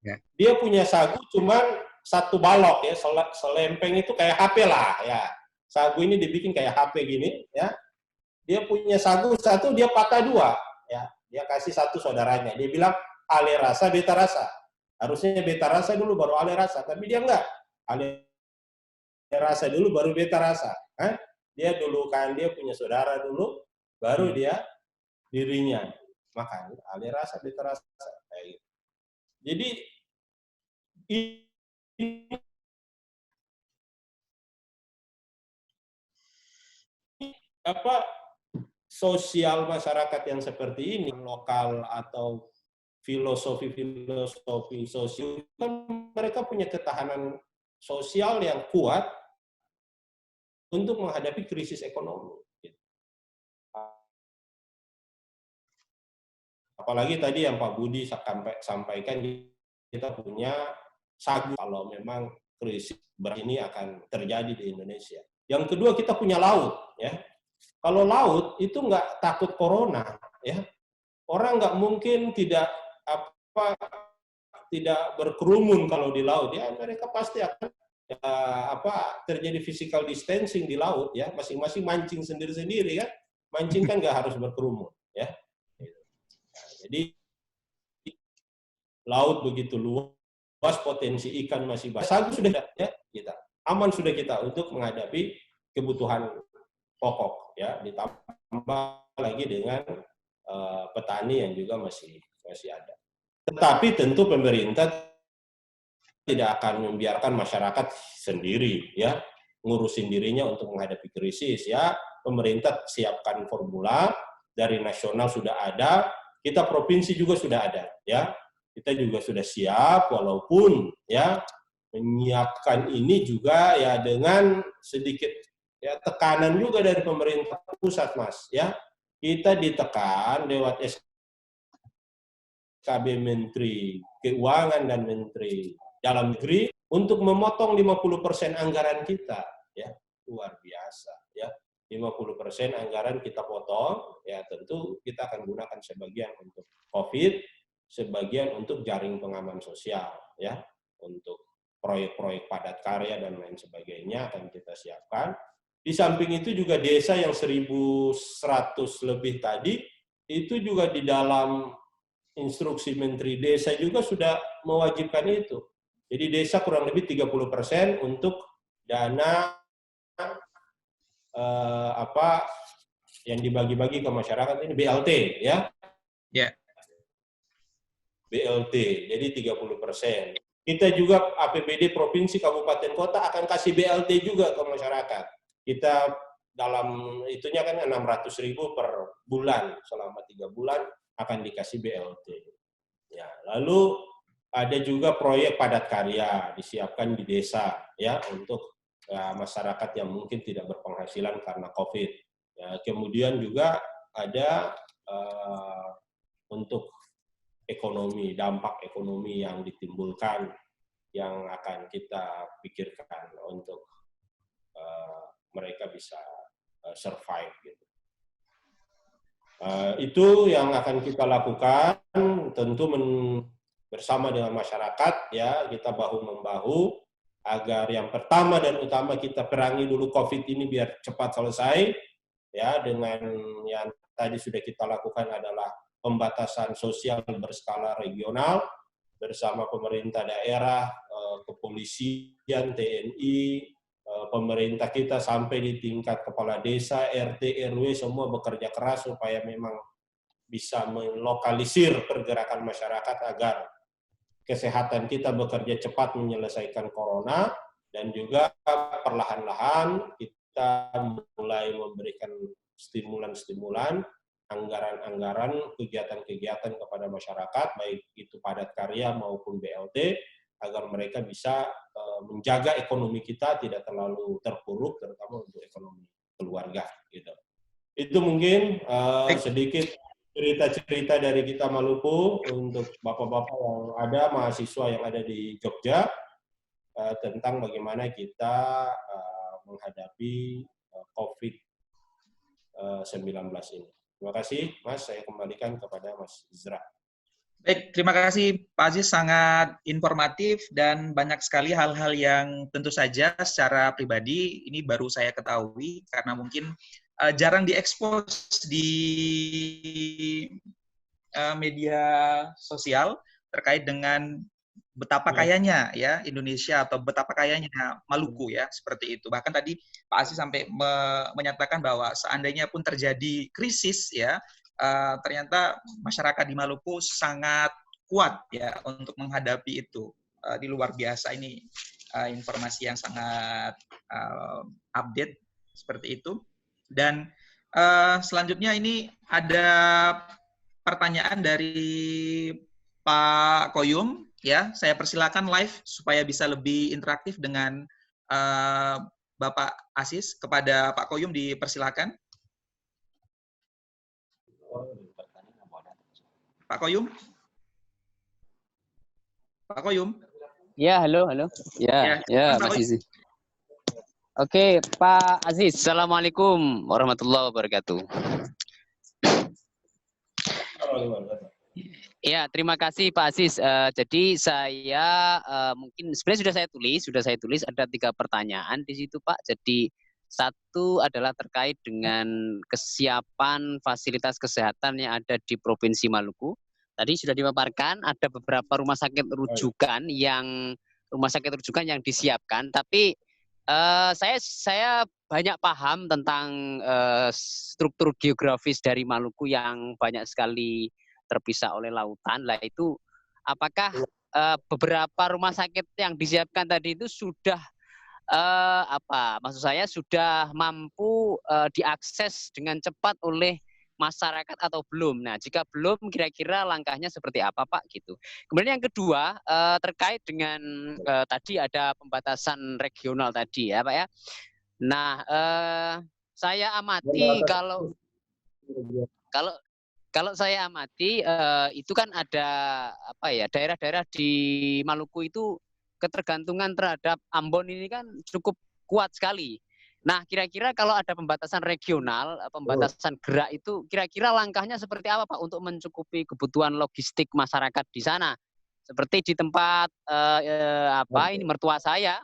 Ya. Dia punya sagu cuman 1 balok ya, salempeng itu kayak HP lah ya. Sagu ini dibikin kayak HP gini ya. Dia punya sagu 1, dia patah 2 ya. Dia kasih 1 saudaranya. Dia bilang ale rasa, beta rasa. Harusnya beta rasa dulu baru ale rasa, tapi dia enggak. Ale rasa dulu baru beta rasa. Dia dulu kan, dia punya saudara dulu, baru dia dirinya. Makan ale rasa, beta rasa. Kayak gitu. Jadi sosial masyarakat yang seperti ini, lokal atau filosofi sosial, kan mereka punya ketahanan sosial yang kuat untuk menghadapi krisis ekonomi. Apalagi tadi yang Pak Budi sampaikan, kita punya sagu kalau memang krisis ini akan terjadi di Indonesia. Yang kedua, kita punya laut, ya. Kalau laut itu nggak takut corona, ya. Orang nggak mungkin tidak berkerumun kalau di laut, ya. Mereka pasti akan terjadi physical distancing di laut, ya. Masing-masing mancing sendiri-sendiri, kan. Mancing kan nggak harus berkerumun, ya. Nah, jadi laut begitu luas, potensi ikan masih banyak. Sagu sudah ya kita aman sudah kita untuk menghadapi kebutuhan pokok, ya, ditambah lagi dengan petani yang juga masih ada. Tetapi tentu pemerintah tidak akan membiarkan masyarakat sendiri, ya, ngurusin dirinya untuk menghadapi krisis, ya. Pemerintah siapkan formula, dari nasional sudah ada, kita provinsi juga sudah ada, ya. Kita juga sudah siap, walaupun ya menyiapkan ini juga ya dengan sedikit ya tekanan juga dari pemerintah pusat, Mas, ya. Kita ditekan lewat SKB Menteri Keuangan dan Menteri Dalam Negeri untuk memotong 50% anggaran kita, ya. Luar biasa, ya. 50% anggaran kita potong, ya tentu kita akan gunakan sebagian untuk COVID, sebagian untuk jaring pengaman sosial, ya, untuk proyek-proyek padat karya dan lain sebagainya akan kita siapkan. Di samping itu juga desa yang 1.100 lebih tadi, itu juga di dalam instruksi Menteri Desa juga sudah mewajibkan itu. Jadi desa kurang lebih 30% untuk dana yang dibagi-bagi ke masyarakat ini BLT ya. Ya. BLT, jadi 30%. Kita juga APBD provinsi, kabupaten, kota akan kasih BLT juga ke masyarakat. Kita dalam itunya kan 600.000 per bulan, selama 3 bulan akan dikasih BLT. Ya, lalu ada juga proyek padat karya disiapkan di desa ya untuk masyarakat yang mungkin tidak berpenghasilan karena COVID. Ya, kemudian juga ada untuk ekonomi, dampak ekonomi yang ditimbulkan yang akan kita pikirkan untuk mereka bisa survive gitu. Itu yang akan kita lakukan, tentu bersama dengan masyarakat ya, kita bahu-membahu agar yang pertama dan utama kita perangi dulu COVID ini biar cepat selesai ya, dengan yang tadi sudah kita lakukan adalah pembatasan sosial berskala regional bersama pemerintah daerah, kepolisian, TNI, pemerintah kita sampai di tingkat kepala desa, RT, RW, semua bekerja keras supaya memang bisa melokalisir pergerakan masyarakat agar kesehatan kita bekerja cepat menyelesaikan corona, dan juga perlahan-lahan kita mulai memberikan stimulan-stimulan, anggaran-anggaran, kegiatan-kegiatan kepada masyarakat, baik itu padat karya maupun BLT, agar mereka bisa menjaga ekonomi kita tidak terlalu terpuruk, terutama untuk ekonomi keluarga. Gitu. Itu mungkin sedikit cerita-cerita dari kita Maluku untuk bapak-bapak yang ada, mahasiswa yang ada di Jogja, tentang bagaimana kita menghadapi COVID-19 ini. Terima kasih, Mas. Saya kembalikan kepada Mas Izra. Baik, terima kasih Pak Aziz, sangat informatif dan banyak sekali hal-hal yang tentu saja secara pribadi ini baru saya ketahui karena mungkin jarang diekspos di media sosial terkait dengan betapa kayanya ya Indonesia atau betapa kayanya Maluku ya, seperti itu. Bahkan tadi Pak Aziz sampai menyatakan bahwa seandainya pun terjadi krisis ya, ternyata masyarakat di Maluku sangat kuat ya untuk menghadapi itu. Di luar biasa ini informasi yang sangat update seperti itu. Dan selanjutnya ini ada pertanyaan dari Pak Koyum ya. Saya persilakan live supaya bisa lebih interaktif dengan Bapak Aziz. Kepada Pak Koyum dipersilakan. Pak Koyum? Pak Koyum? Ya, halo. Ya, Mas Izi. Oke, Pak Aziz. Assalamualaikum warahmatullahi wabarakatuh. Ya, terima kasih Pak Aziz. Jadi saya mungkin sebenarnya sudah saya tulis ada 3 pertanyaan di situ Pak. Jadi satu adalah terkait dengan kesiapan fasilitas kesehatan yang ada di Provinsi Maluku. Tadi sudah dipaparkan ada beberapa rumah sakit rujukan yang disiapkan, tapi saya banyak paham tentang struktur geografis dari Maluku yang banyak sekali terpisah oleh lautan. Lah itu apakah beberapa rumah sakit yang disiapkan tadi itu sudah maksud saya sudah mampu diakses dengan cepat oleh masyarakat atau belum? Nah, jika belum, kira-kira langkahnya seperti apa, Pak? Gitu. Kemudian yang kedua terkait dengan tadi ada pembatasan regional tadi ya, Pak ya. Nah, saya amati kalau saya amati itu kan ada daerah-daerah di Maluku itu ketergantungan terhadap Ambon ini kan cukup kuat sekali. Nah, kira-kira kalau ada pembatasan regional, pembatasan gerak itu, kira-kira langkahnya seperti apa Pak untuk mencukupi kebutuhan logistik masyarakat di sana? Seperti di tempat ini mertua saya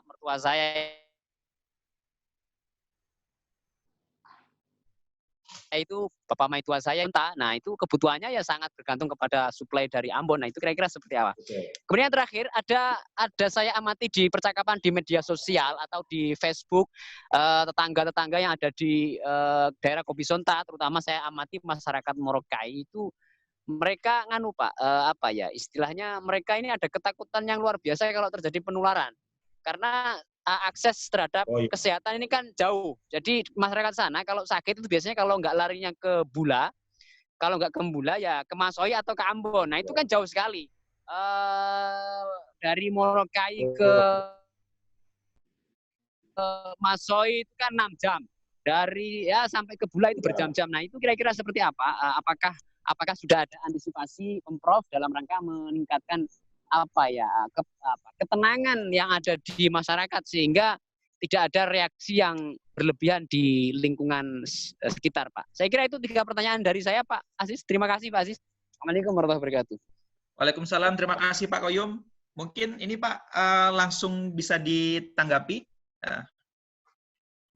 itu bapak maitua saya. Nah, itu kebutuhannya ya sangat bergantung kepada suplai dari Ambon. Nah, itu kira-kira seperti apa? Kemudian terakhir ada saya amati di percakapan di media sosial atau di Facebook tetangga-tetangga yang ada di daerah Kobisonta, terutama saya amati masyarakat Morokai itu mereka nganu Pak, istilahnya mereka ini ada ketakutan yang luar biasa kalau terjadi penularan. Karena akses terhadap kesehatan ini kan jauh. Jadi masyarakat sana kalau sakit itu biasanya kalau nggak larinya ke Bula, kalau nggak ke Bula ya ke Masoi atau ke Ambon. Nah itu kan jauh sekali. Dari Morokai ke Masoi itu kan 6 jam. Dari sampai ke Bula itu berjam-jam. Nah itu kira-kira seperti apa? Apakah sudah ada antisipasi Pemprov dalam rangka meningkatkan ketenangan yang ada di masyarakat sehingga tidak ada reaksi yang berlebihan di lingkungan sekitar, Pak. Saya kira itu 3 pertanyaan dari saya, Pak Aziz. Terima kasih, Pak Aziz. Assalamualaikum warahmatullahi wabarakatuh. Waalaikumsalam. Terima kasih, Pak Koyum. Mungkin ini, Pak, langsung bisa ditanggapi.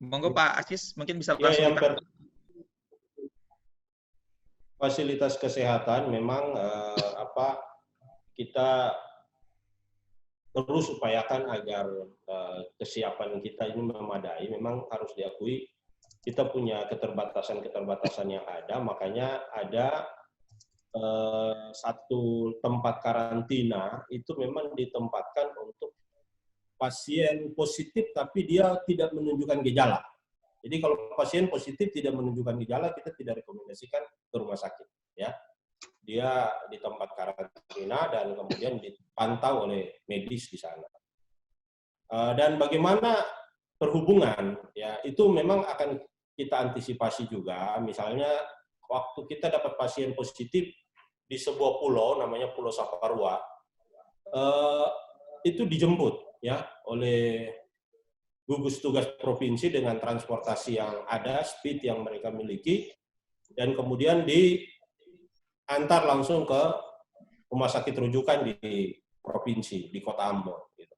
Monggo, Pak Aziz, mungkin bisa langsung ditanggapi. Fasilitas kesehatan memang kita terus upayakan agar kesiapan kita ini memadai. Memang harus diakui kita punya keterbatasan yang ada, makanya ada satu tempat karantina itu memang ditempatkan untuk pasien positif tapi dia tidak menunjukkan gejala. Jadi kalau pasien positif tidak menunjukkan gejala, kita tidak rekomendasikan ke rumah sakit, ya. Dia di tempat karantina dan kemudian dipantau oleh medis di sana. Dan bagaimana perhubungan, ya itu memang akan kita antisipasi juga. Misalnya waktu kita dapat pasien positif di sebuah pulau, namanya Pulau Saparua, itu dijemput ya oleh gugus tugas provinsi dengan transportasi yang ada, speed yang mereka miliki, dan kemudian diantar langsung ke rumah sakit rujukan di provinsi, di Kota Ambon. Gitu.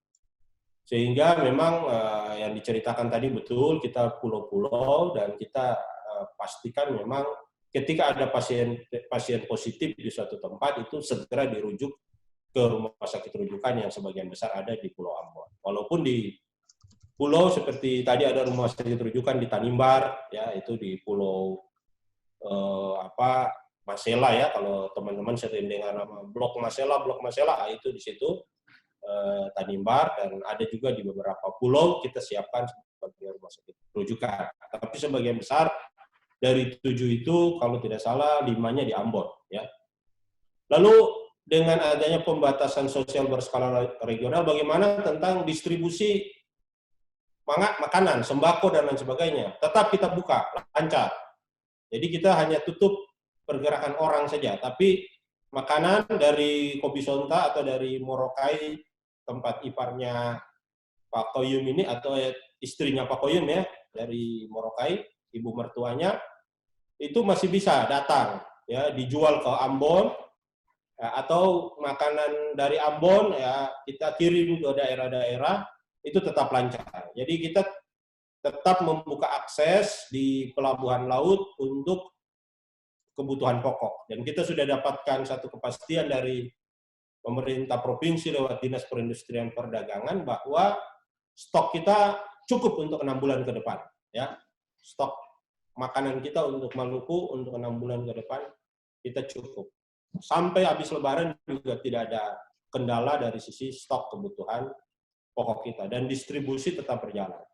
Sehingga memang yang diceritakan tadi betul, kita pulau-pulau dan kita pastikan memang ketika ada pasien positif di suatu tempat itu segera dirujuk ke rumah sakit rujukan yang sebagian besar ada di Pulau Ambon. Walaupun di pulau seperti tadi ada rumah sakit rujukan di Tanimbar, ya itu di Pulau Masela ya, kalau teman-teman sering dengar nama Blok Masela, itu di situ Tanimbar, dan ada juga di beberapa pulau kita siapkan sebagai rumah sakit rujukan. Tapi sebagian besar dari 7 itu kalau tidak salah 5-nya di Ambon ya. Lalu dengan adanya pembatasan sosial berskala regional, bagaimana tentang distribusi makanan, sembako, dan lain sebagainya. Tetap kita buka, lancar. Jadi kita hanya tutup pergerakan orang saja, tapi makanan dari Kobisonta atau dari Morokai, tempat iparnya Pak Koyum ini, atau istrinya Pak Koyum ya, dari Morokai, ibu mertuanya, itu masih bisa datang, ya dijual ke Ambon, ya, atau makanan dari Ambon, ya kita kirim ke daerah-daerah, itu tetap lancar. Jadi kita tetap membuka akses di pelabuhan laut untuk kebutuhan pokok. Dan kita sudah dapatkan satu kepastian dari pemerintah provinsi lewat Dinas Perindustrian Perdagangan bahwa stok kita cukup untuk 6 bulan ke depan. Ya, stok makanan kita untuk Maluku untuk 6 bulan ke depan kita cukup. Sampai habis Lebaran juga tidak ada kendala dari sisi stok kebutuhan pokok kita, dan distribusi tetap berjalan.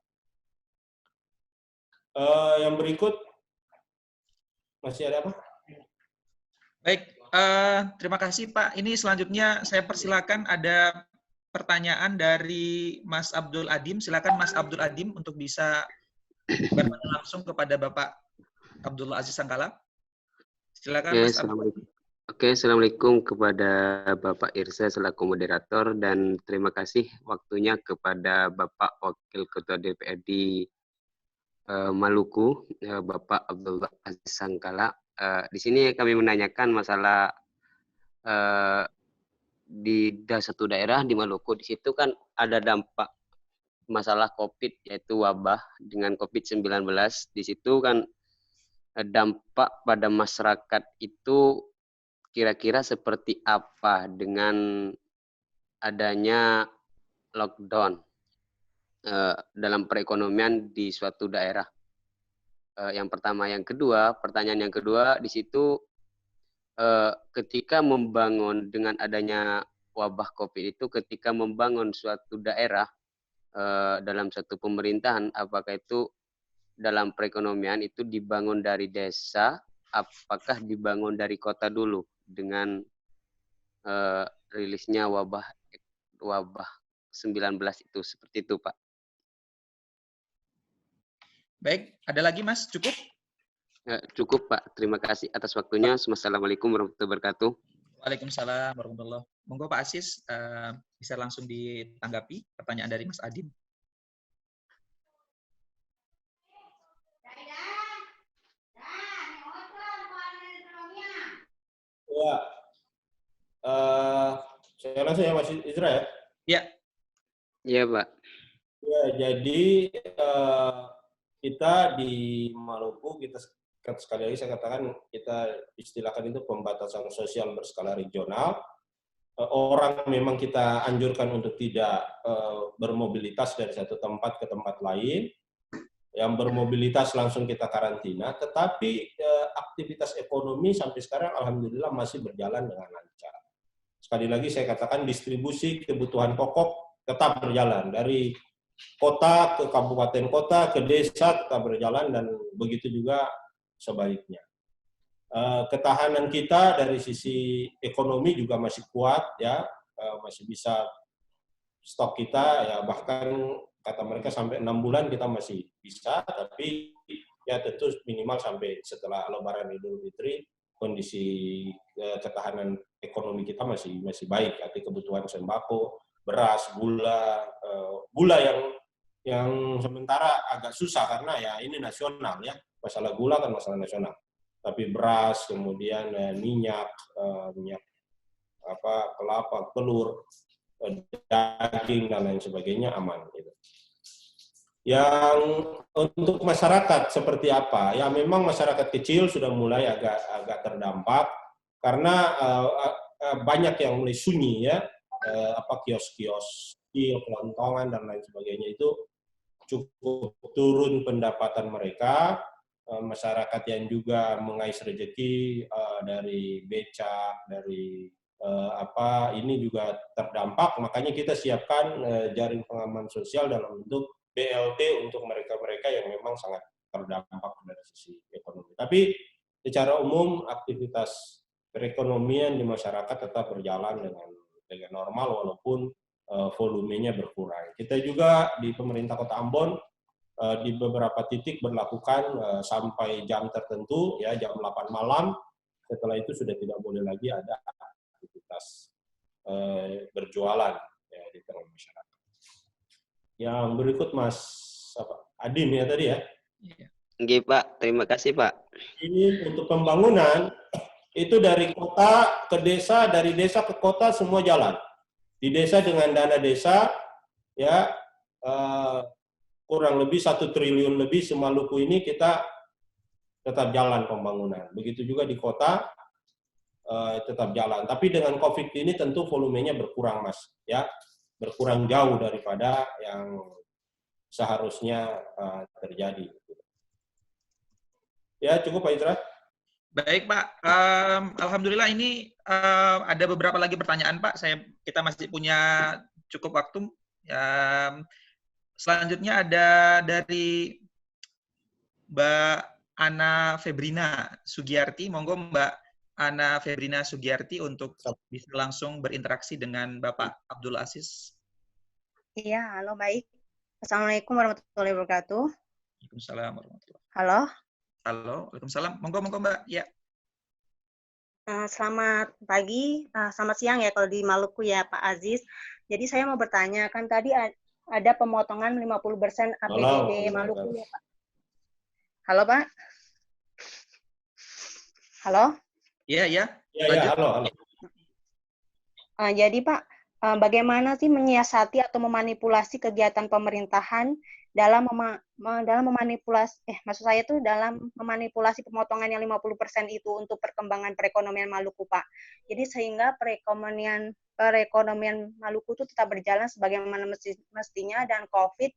Yang berikut, masih ada apa? Baik, terima kasih Pak. Ini selanjutnya saya persilakan ada pertanyaan dari Mas Abdul Adim. Silakan Mas Abdul Adim untuk bisa bertanya langsung kepada Bapak Abdullah Aziz Sangkala. Silakan Mas Abdul. Oke, Assalamualaikum kepada Bapak Irsa selaku moderator, dan terima kasih waktunya kepada Bapak Wakil Ketua DPRD Maluku, Bapak Abdullah Aziz Sangkala. Di sini kami menanyakan masalah di satu daerah di Maluku. Di situ kan ada dampak masalah COVID, yaitu wabah dengan COVID-19. Di situ kan dampak pada masyarakat itu kira-kira seperti apa dengan adanya lockdown dalam perekonomian di suatu daerah. Yang pertama. Yang kedua, pertanyaan yang kedua, di situ ketika membangun dengan adanya wabah COVID itu, ketika membangun suatu daerah dalam satu pemerintahan, apakah itu dalam perekonomian itu dibangun dari desa, apakah dibangun dari kota dulu dengan rilisnya wabah 19 itu, seperti itu, Pak. Baik, ada lagi Mas? Cukup? Cukup, Pak. Terima kasih atas waktunya. Wassalamualaikum warahmatullahi wabarakatuh. Waalaikumsalam warahmatullahi wabarakatuh. Monggo Pak Aziz bisa langsung ditanggapi pertanyaan dari Mas Adin. Ya, saya langsung ya Mas Isra ya. Ya. Iya, Pak. Ya, jadi kita di Maluku, kita sekali lagi saya katakan, kita istilahkan itu pembatasan sosial berskala regional. Orang memang kita anjurkan untuk tidak bermobilitas dari satu tempat ke tempat lain. Yang bermobilitas langsung kita karantina, tetapi aktivitas ekonomi sampai sekarang alhamdulillah masih berjalan dengan lancar. Sekali lagi saya katakan, distribusi kebutuhan pokok tetap berjalan, dari kota ke kabupaten kota ke desa tetap berjalan, dan begitu juga sebaliknya. Ketahanan kita dari sisi ekonomi juga masih kuat, ya, masih bisa stok kita, ya bahkan kata mereka sampai 6 bulan kita masih bisa, tapi ya tentu minimal sampai setelah Lebaran Idul Fitri kondisi ketahanan ekonomi kita masih baik, arti kebutuhan sembako, beras, gula yang sementara agak susah karena ya ini nasional, ya, masalah gula kan masalah nasional, tapi beras, kemudian minyak kelapa, telur, daging dan lain sebagainya aman gitu. Yang untuk masyarakat seperti apa? Ya memang masyarakat kecil sudah mulai agak terdampak karena banyak yang mulai sunyi, ya, kios-kios, kelontongan dan lain sebagainya itu cukup turun pendapatan mereka. Masyarakat yang juga mengais rezeki dari becak, dari ini juga terdampak, makanya kita siapkan jaring pengaman sosial dalam bentuk BLT untuk mereka-mereka yang memang sangat terdampak dari sisi ekonomi. Tapi secara umum aktivitas perekonomian di masyarakat tetap berjalan dengan normal walaupun volumenya berkurang. Kita juga di pemerintah Kota Ambon di beberapa titik berlakukan sampai jam tertentu, ya, jam 8 malam. Setelah itu sudah tidak boleh lagi ada aktivitas berjualan, ya, di tengah masyarakat. Yang berikut Mas Adin ya tadi, ya. Oke, Pak. Terima kasih, Pak. Ini untuk pembangunan itu dari kota ke desa, dari desa ke kota semua jalan. Di desa dengan dana desa, ya, kurang lebih 1 triliun lebih Maluku ini kita tetap jalan pembangunan. Begitu juga di kota tetap jalan. Tapi dengan COVID ini tentu volumenya berkurang, Mas, ya, berkurang jauh daripada yang seharusnya terjadi. Ya, cukup Pak Isra. Baik Pak, alhamdulillah ini ada beberapa lagi pertanyaan Pak. Kita masih punya cukup waktu. Selanjutnya ada dari Mbak Ana Febrina Sugiyarti. Monggo Mbak Ana Febrina Sugiyarti untuk bisa langsung berinteraksi dengan Bapak Abdul Aziz. Iya, halo, baik. Assalamualaikum warahmatullahi wabarakatuh. Waalaikumsalam warahmatullahi wabarakatuh. Halo. Halo, waalaikumsalam. Monggo Mbak. Ya. Selamat pagi, selamat siang ya kalau di Maluku ya Pak Aziz. Jadi saya mau bertanya, kan tadi ada pemotongan 50% APBD Maluku ya Pak. Halo Pak. Halo. Iya. Iya, halo. Jadi Pak, bagaimana sih menyiasati atau memanipulasi kegiatan pemerintahan dalam maksud saya itu dalam memanipulasi pemotongan yang 50% itu untuk perkembangan perekonomian Maluku, Pak. Jadi sehingga perekonomian Maluku itu tetap berjalan sebagaimana mestinya dan COVID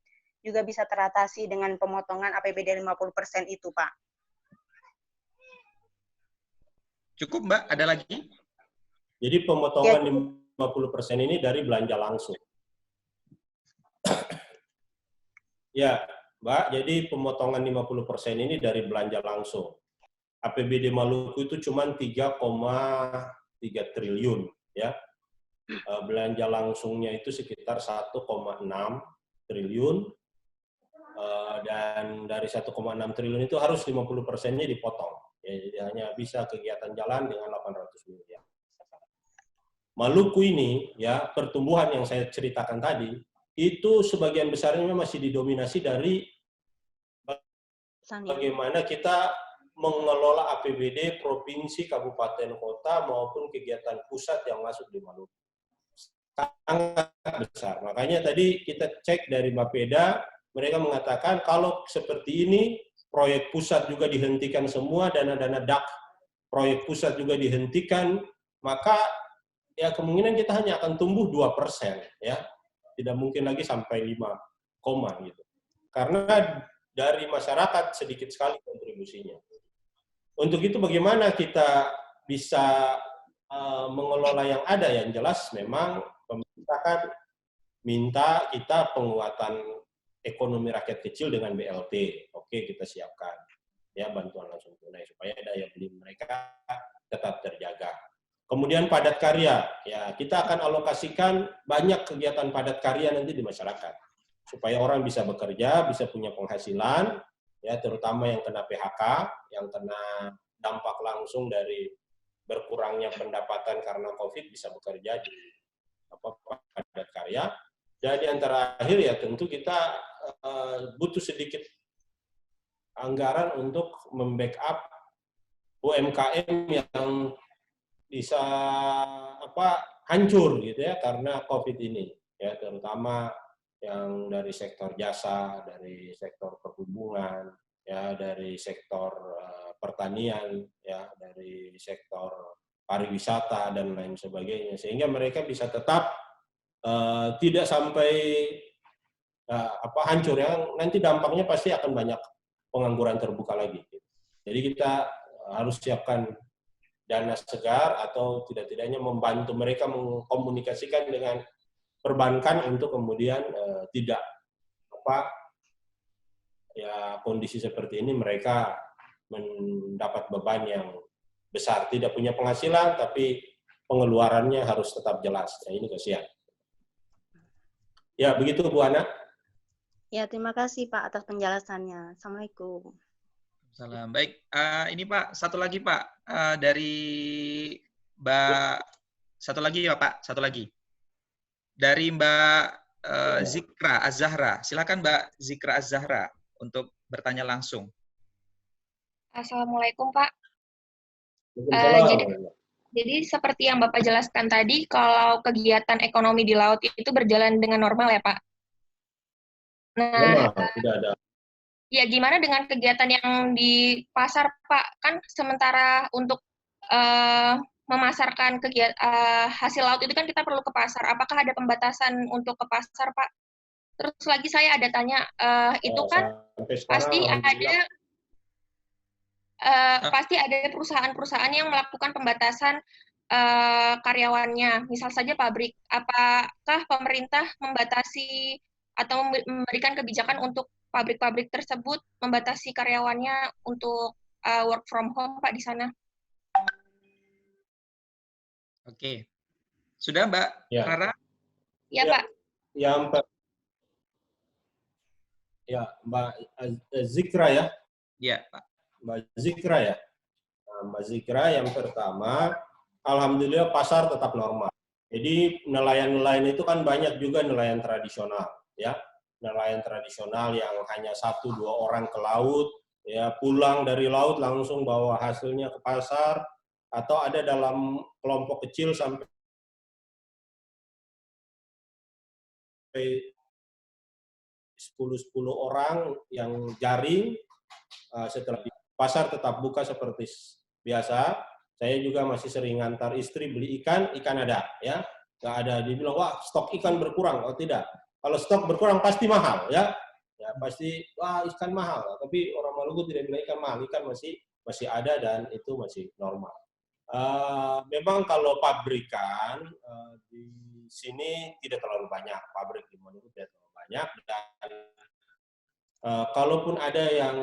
juga bisa teratasi dengan pemotongan APBD 50% itu, Pak. Cukup, Mbak? Ada lagi? Jadi pemotongan 50% ini dari belanja langsung. Ya, Mbak, jadi pemotongan 50% ini dari belanja langsung. APBD Maluku itu cuma 3,3 triliun, ya. Belanja langsungnya itu sekitar 1,6 triliun, dan dari 1,6 triliun itu harus 50%-nya dipotong. Ya, jadi hanya bisa kegiatan jalan dengan 800 miliar. Maluku ini, ya, pertumbuhan yang saya ceritakan tadi, itu sebagian besarnya masih didominasi dari bagaimana kita mengelola APBD provinsi, kabupaten, kota, maupun kegiatan pusat yang masuk di Maluku. Sangat besar. Makanya tadi kita cek dari Bapeda, mereka mengatakan kalau seperti ini, proyek pusat juga dihentikan semua, dana-dana DAK proyek pusat juga dihentikan, maka ya kemungkinan kita hanya akan tumbuh 2%, ya. Tidak mungkin lagi sampai 5, gitu. Karena dari masyarakat sedikit sekali kontribusinya. Untuk itu bagaimana kita bisa mengelola yang ada? Yang jelas memang pemerintah kan minta kita penguatan ekonomi rakyat kecil dengan BLT. Oke, kita siapkan. Ya, bantuan langsung tunai supaya daya beli mereka tetap terjaga. Kemudian padat karya, ya kita akan alokasikan banyak kegiatan padat karya nanti di masyarakat supaya orang bisa bekerja, bisa punya penghasilan, ya terutama yang kena PHK, yang kena dampak langsung dari berkurangnya pendapatan karena COVID bisa bekerja di padat karya. Jadi yang terakhir ya tentu kita butuh sedikit anggaran untuk membackup UMKM yang bisa hancur gitu ya karena COVID ini, ya terutama yang dari sektor jasa, dari sektor perhubungan, ya dari sektor pertanian, ya dari sektor pariwisata dan lain sebagainya, sehingga mereka bisa tetap tidak sampai hancur, ya nanti dampaknya pasti akan banyak pengangguran terbuka lagi. Jadi kita harus siapkan dana segar atau tidak-tidaknya membantu mereka mengkomunikasikan dengan perbankan untuk kemudian tidak kondisi seperti ini mereka mendapat beban yang besar, tidak punya penghasilan tapi pengeluarannya harus tetap jelas. Nah, ini kasihan. Ya, begitu Bu Ana. Ya, terima kasih Pak atas penjelasannya. Assalamualaikum. Salam. Baik, ini Pak, satu lagi Pak, dari Mbak, satu lagi ya Pak, satu lagi. Dari Mbak Zikra Az-Zahra. Silakan Mbak Zikra Az-Zahra untuk bertanya langsung. Assalamualaikum Pak. Jadi seperti yang Bapak jelaskan tadi, kalau kegiatan ekonomi di laut itu berjalan dengan normal ya Pak? Nah, tidak ada. Ya, gimana dengan kegiatan yang di pasar, Pak? Kan sementara untuk memasarkan hasil laut itu kan kita perlu ke pasar. Apakah ada pembatasan untuk ke pasar, Pak? Terus lagi saya ada tanya, itu kan pasti ada perusahaan-perusahaan yang melakukan pembatasan karyawannya. Misal saja pabrik. Apakah pemerintah membatasi atau memberikan kebijakan untuk pabrik-pabrik tersebut membatasi karyawannya untuk work from home, Pak, di sana? Oke. Sudah, Mbak Rara? Ya, Pak. Mbak Zikra ya? Iya, Pak. Mbak Zikra ya? Nah, Mbak Zikra yang pertama, alhamdulillah pasar tetap normal. Jadi nelayan-nelayan itu kan banyak juga nelayan tradisional, ya. Nelayan tradisional yang hanya 1-2 orang ke laut, ya pulang dari laut langsung bawa hasilnya ke pasar, atau ada dalam kelompok kecil sampai 10 orang yang jaring. Setelah pasar tetap buka seperti biasa, saya juga masih sering antar istri beli ikan ada, ya. Nggak ada dibilang, wah stok ikan berkurang. Oh tidak. Kalau stok berkurang pasti mahal, ya. Ya pasti, wah ikan mahal. Tapi orang Maluku tidak bilang ikan mahal, ikan masih ada dan itu masih normal. Memang kalau pabrikan di sini tidak terlalu banyak, pabrik di Maluku tidak terlalu banyak, dan kalaupun ada yang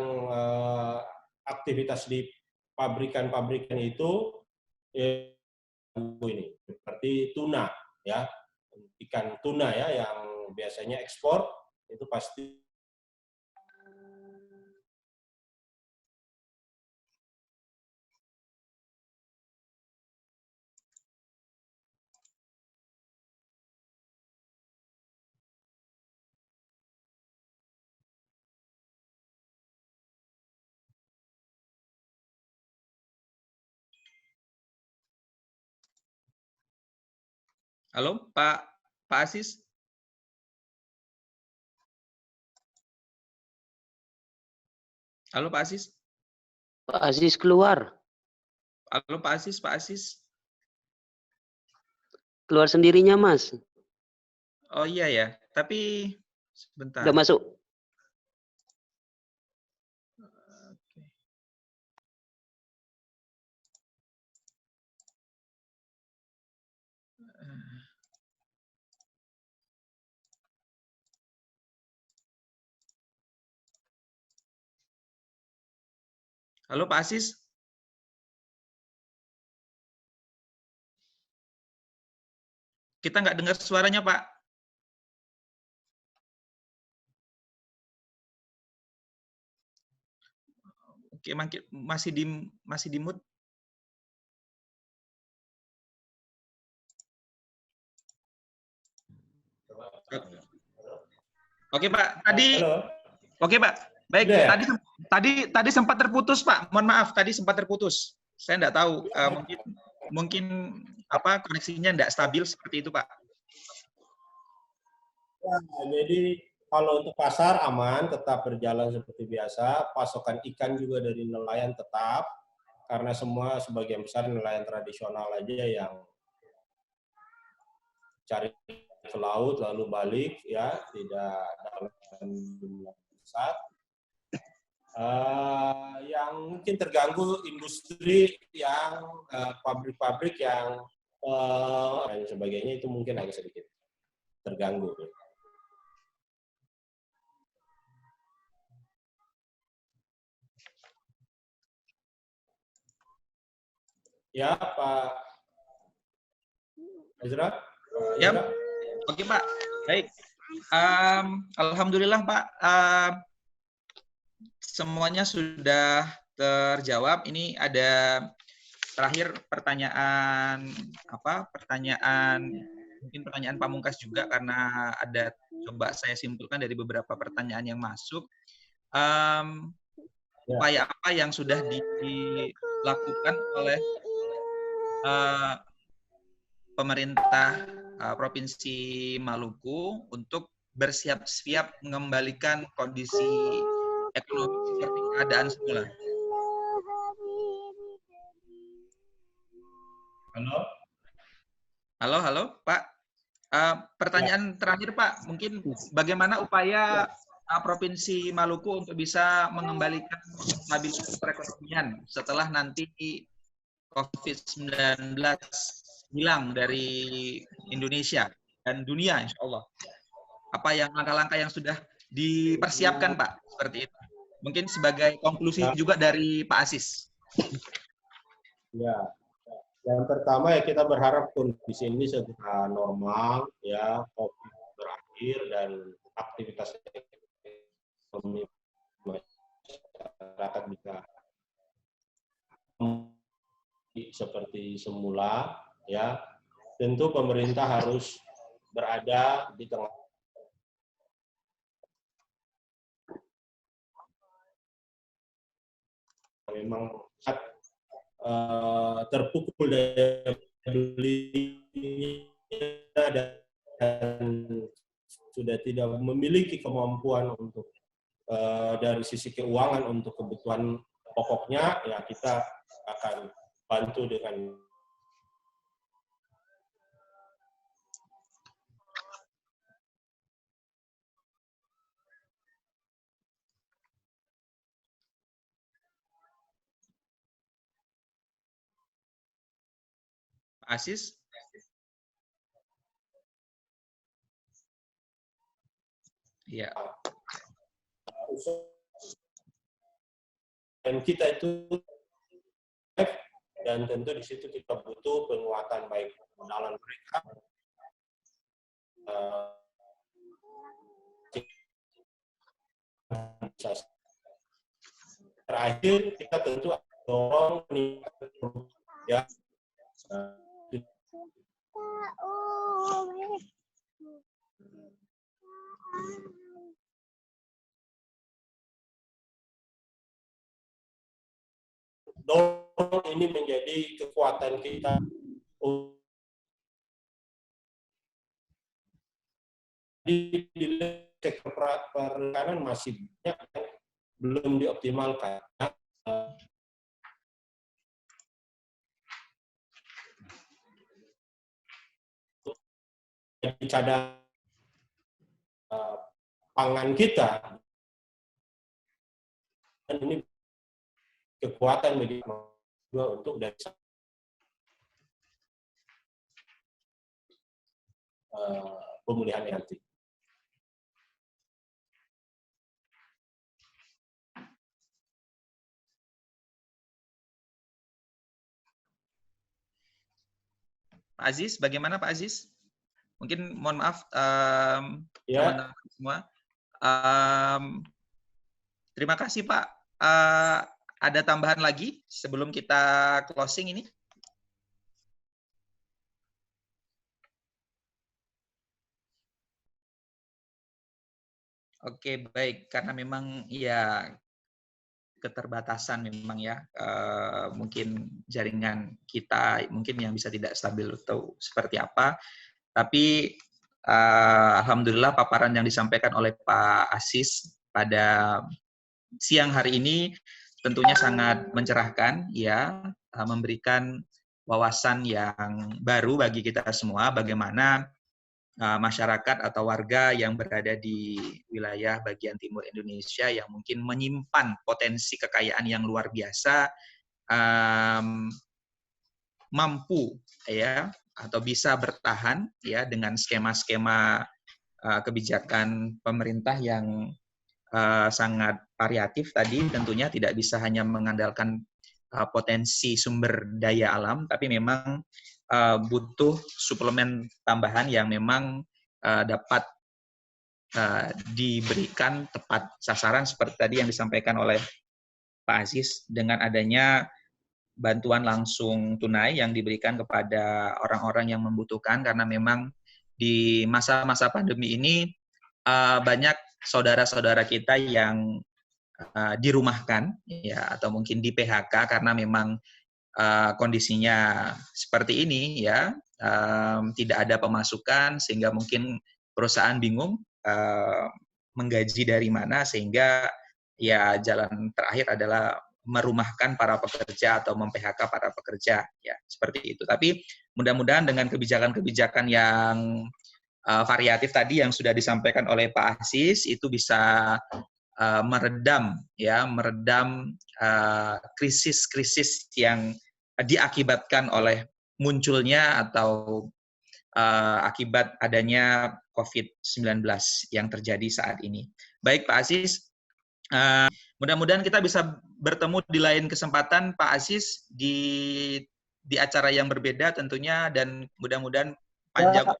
aktivitas di pabrikan-pabrikan itu ini seperti tuna, ya, ikan tuna ya yang biasanya ekspor itu pasti. Halo, Pak Asis? Halo, Pak Asis? Pak Aziz keluar. Halo, Pak Asis, Pak Asis? Keluar sendirinya, Mas. Oh iya ya, tapi sebentar. Udah masuk. Halo, Pak Asis? Kita nggak dengar suaranya, Pak. Oke, masih di mute. Oke, Pak. Oke, Pak. Baik, ya? tadi sempat terputus, Pak. Mohon maaf, tadi sempat terputus. Saya nggak tahu, mungkin apa koneksinya nggak stabil seperti itu, Pak. Ya, jadi kalau untuk pasar aman, tetap berjalan seperti biasa. Pasokan ikan juga dari nelayan tetap, karena semua sebagian besar nelayan tradisional aja yang cari ke laut lalu balik, ya, tidak dalam jumlah besar. Yang mungkin terganggu industri yang pabrik-pabrik yang dan sebagainya itu mungkin agak sedikit terganggu. Ya, Pak Ezra? Ya, oke Pak. Baik. Alhamdulillah Pak. Semuanya sudah terjawab. Ini ada terakhir pertanyaan mungkin pertanyaan pamungkas juga karena ada coba saya simpulkan dari beberapa pertanyaan yang masuk. Upaya apa yang sudah dilakukan oleh pemerintah Provinsi Maluku untuk bersiap-siap mengembalikan kondisi ekonomi seperti keadaan semula? Halo, Pak. Pertanyaan terakhir, Pak. Mungkin bagaimana upaya Provinsi Maluku untuk bisa mengembalikan stabilitas perekonomian setelah nanti COVID-19 hilang dari Indonesia dan dunia, insya Allah. Apa yang langkah-langkah yang sudah dipersiapkan, Pak? Seperti itu. Mungkin sebagai konklusi juga dari Pak Asis. Ya, yang pertama ya kita berharap kondisi ini segera normal, ya, COVID berakhir dan aktivitas ekonomi masyarakat bisa seperti semula, ya. Tentu pemerintah harus berada di tengah. Memang terpukul daya beli dan sudah tidak memiliki kemampuan untuk dari sisi keuangan untuk kebutuhan pokoknya, ya kita akan bantu dengan Pak Aziz. Ya. Dan kita itu, dan tentu di situ kita butuh penguatan baik modalan mereka, terakhir kita tentu dorong ya. Dorong ini menjadi kekuatan kita di sektor perikanan masih banyak yang belum dioptimalkan. Jadi cadangan pangan kita, dan ini kekuatan bagi untuk dari pemulihan nanti. Pak Aziz, bagaimana Pak Aziz? Mungkin mohon maaf Ya. teman-teman semua. Terima kasih Pak. Ada tambahan lagi sebelum kita closing ini? Oke, baik. Karena memang ya keterbatasan memang ya, mungkin jaringan kita mungkin yang bisa tidak stabil atau seperti apa. Tapi alhamdulillah paparan yang disampaikan oleh Pak Aziz pada siang hari ini tentunya sangat mencerahkan ya, memberikan wawasan yang baru bagi kita semua bagaimana masyarakat atau warga yang berada di wilayah bagian timur Indonesia yang mungkin menyimpan potensi kekayaan yang luar biasa mampu ya atau bisa bertahan ya dengan skema-skema kebijakan pemerintah yang sangat variatif tadi, tentunya tidak bisa hanya mengandalkan potensi sumber daya alam, tapi memang butuh suplemen tambahan yang memang dapat diberikan tepat sasaran seperti tadi yang disampaikan oleh Pak Aziz dengan adanya bantuan langsung tunai yang diberikan kepada orang-orang yang membutuhkan, karena memang di masa-masa pandemi ini banyak saudara-saudara kita yang dirumahkan ya atau mungkin di PHK karena memang kondisinya seperti ini ya, tidak ada pemasukan sehingga mungkin perusahaan bingung menggaji dari mana, sehingga ya jalan terakhir adalah merumahkan para pekerja atau mem-PHK para pekerja ya, seperti itu. Tapi mudah-mudahan dengan kebijakan-kebijakan yang variatif tadi yang sudah disampaikan oleh Pak Aziz itu bisa meredam krisis-krisis yang diakibatkan oleh munculnya atau akibat adanya COVID-19 yang terjadi saat ini. Baik Pak Aziz, mudah-mudahan kita bisa bertemu di lain kesempatan Pak Aziz di acara yang berbeda tentunya, dan mudah-mudahan panjang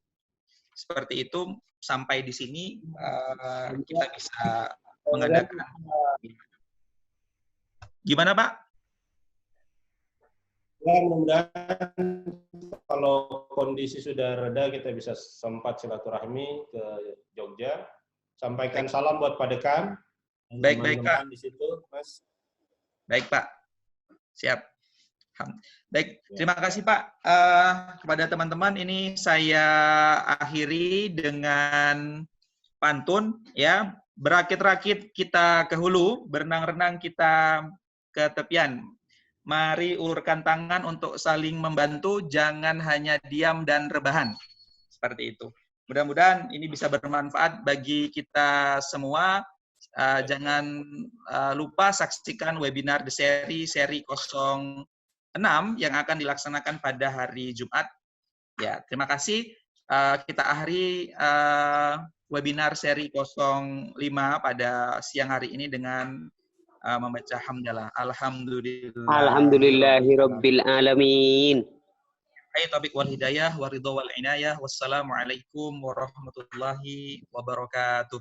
seperti itu. Sampai di sini kita bisa mengadakan. Gimana Pak? Ya, mudah-mudahan kalau kondisi sudah reda kita bisa sempat silaturahmi ke Jogja. Sampaikan salam buat Pak Dekan. Baik Pak. Di situ, Mas. Baik Pak. Siap. Baik, terima kasih Pak. Kepada teman-teman, ini saya akhiri dengan pantun ya, berakit-rakit kita ke hulu, berenang-renang kita ke tepian. Mari ulurkan tangan untuk saling membantu, jangan hanya diam dan rebahan. Seperti itu. Mudah-mudahan ini bisa bermanfaat bagi kita semua. Jangan lupa saksikan webinar The seri 06 yang akan dilaksanakan pada hari Jumat. Ya, terima kasih. Kita akhiri webinar seri 05 pada siang hari ini dengan membaca hamdalah. Alhamdulillah. Alhamdulillahirabbil alamin. Taufiq wal hidayah, wa ridha wal inayah. Wassalamualaikum warahmatullahi wabarakatuh.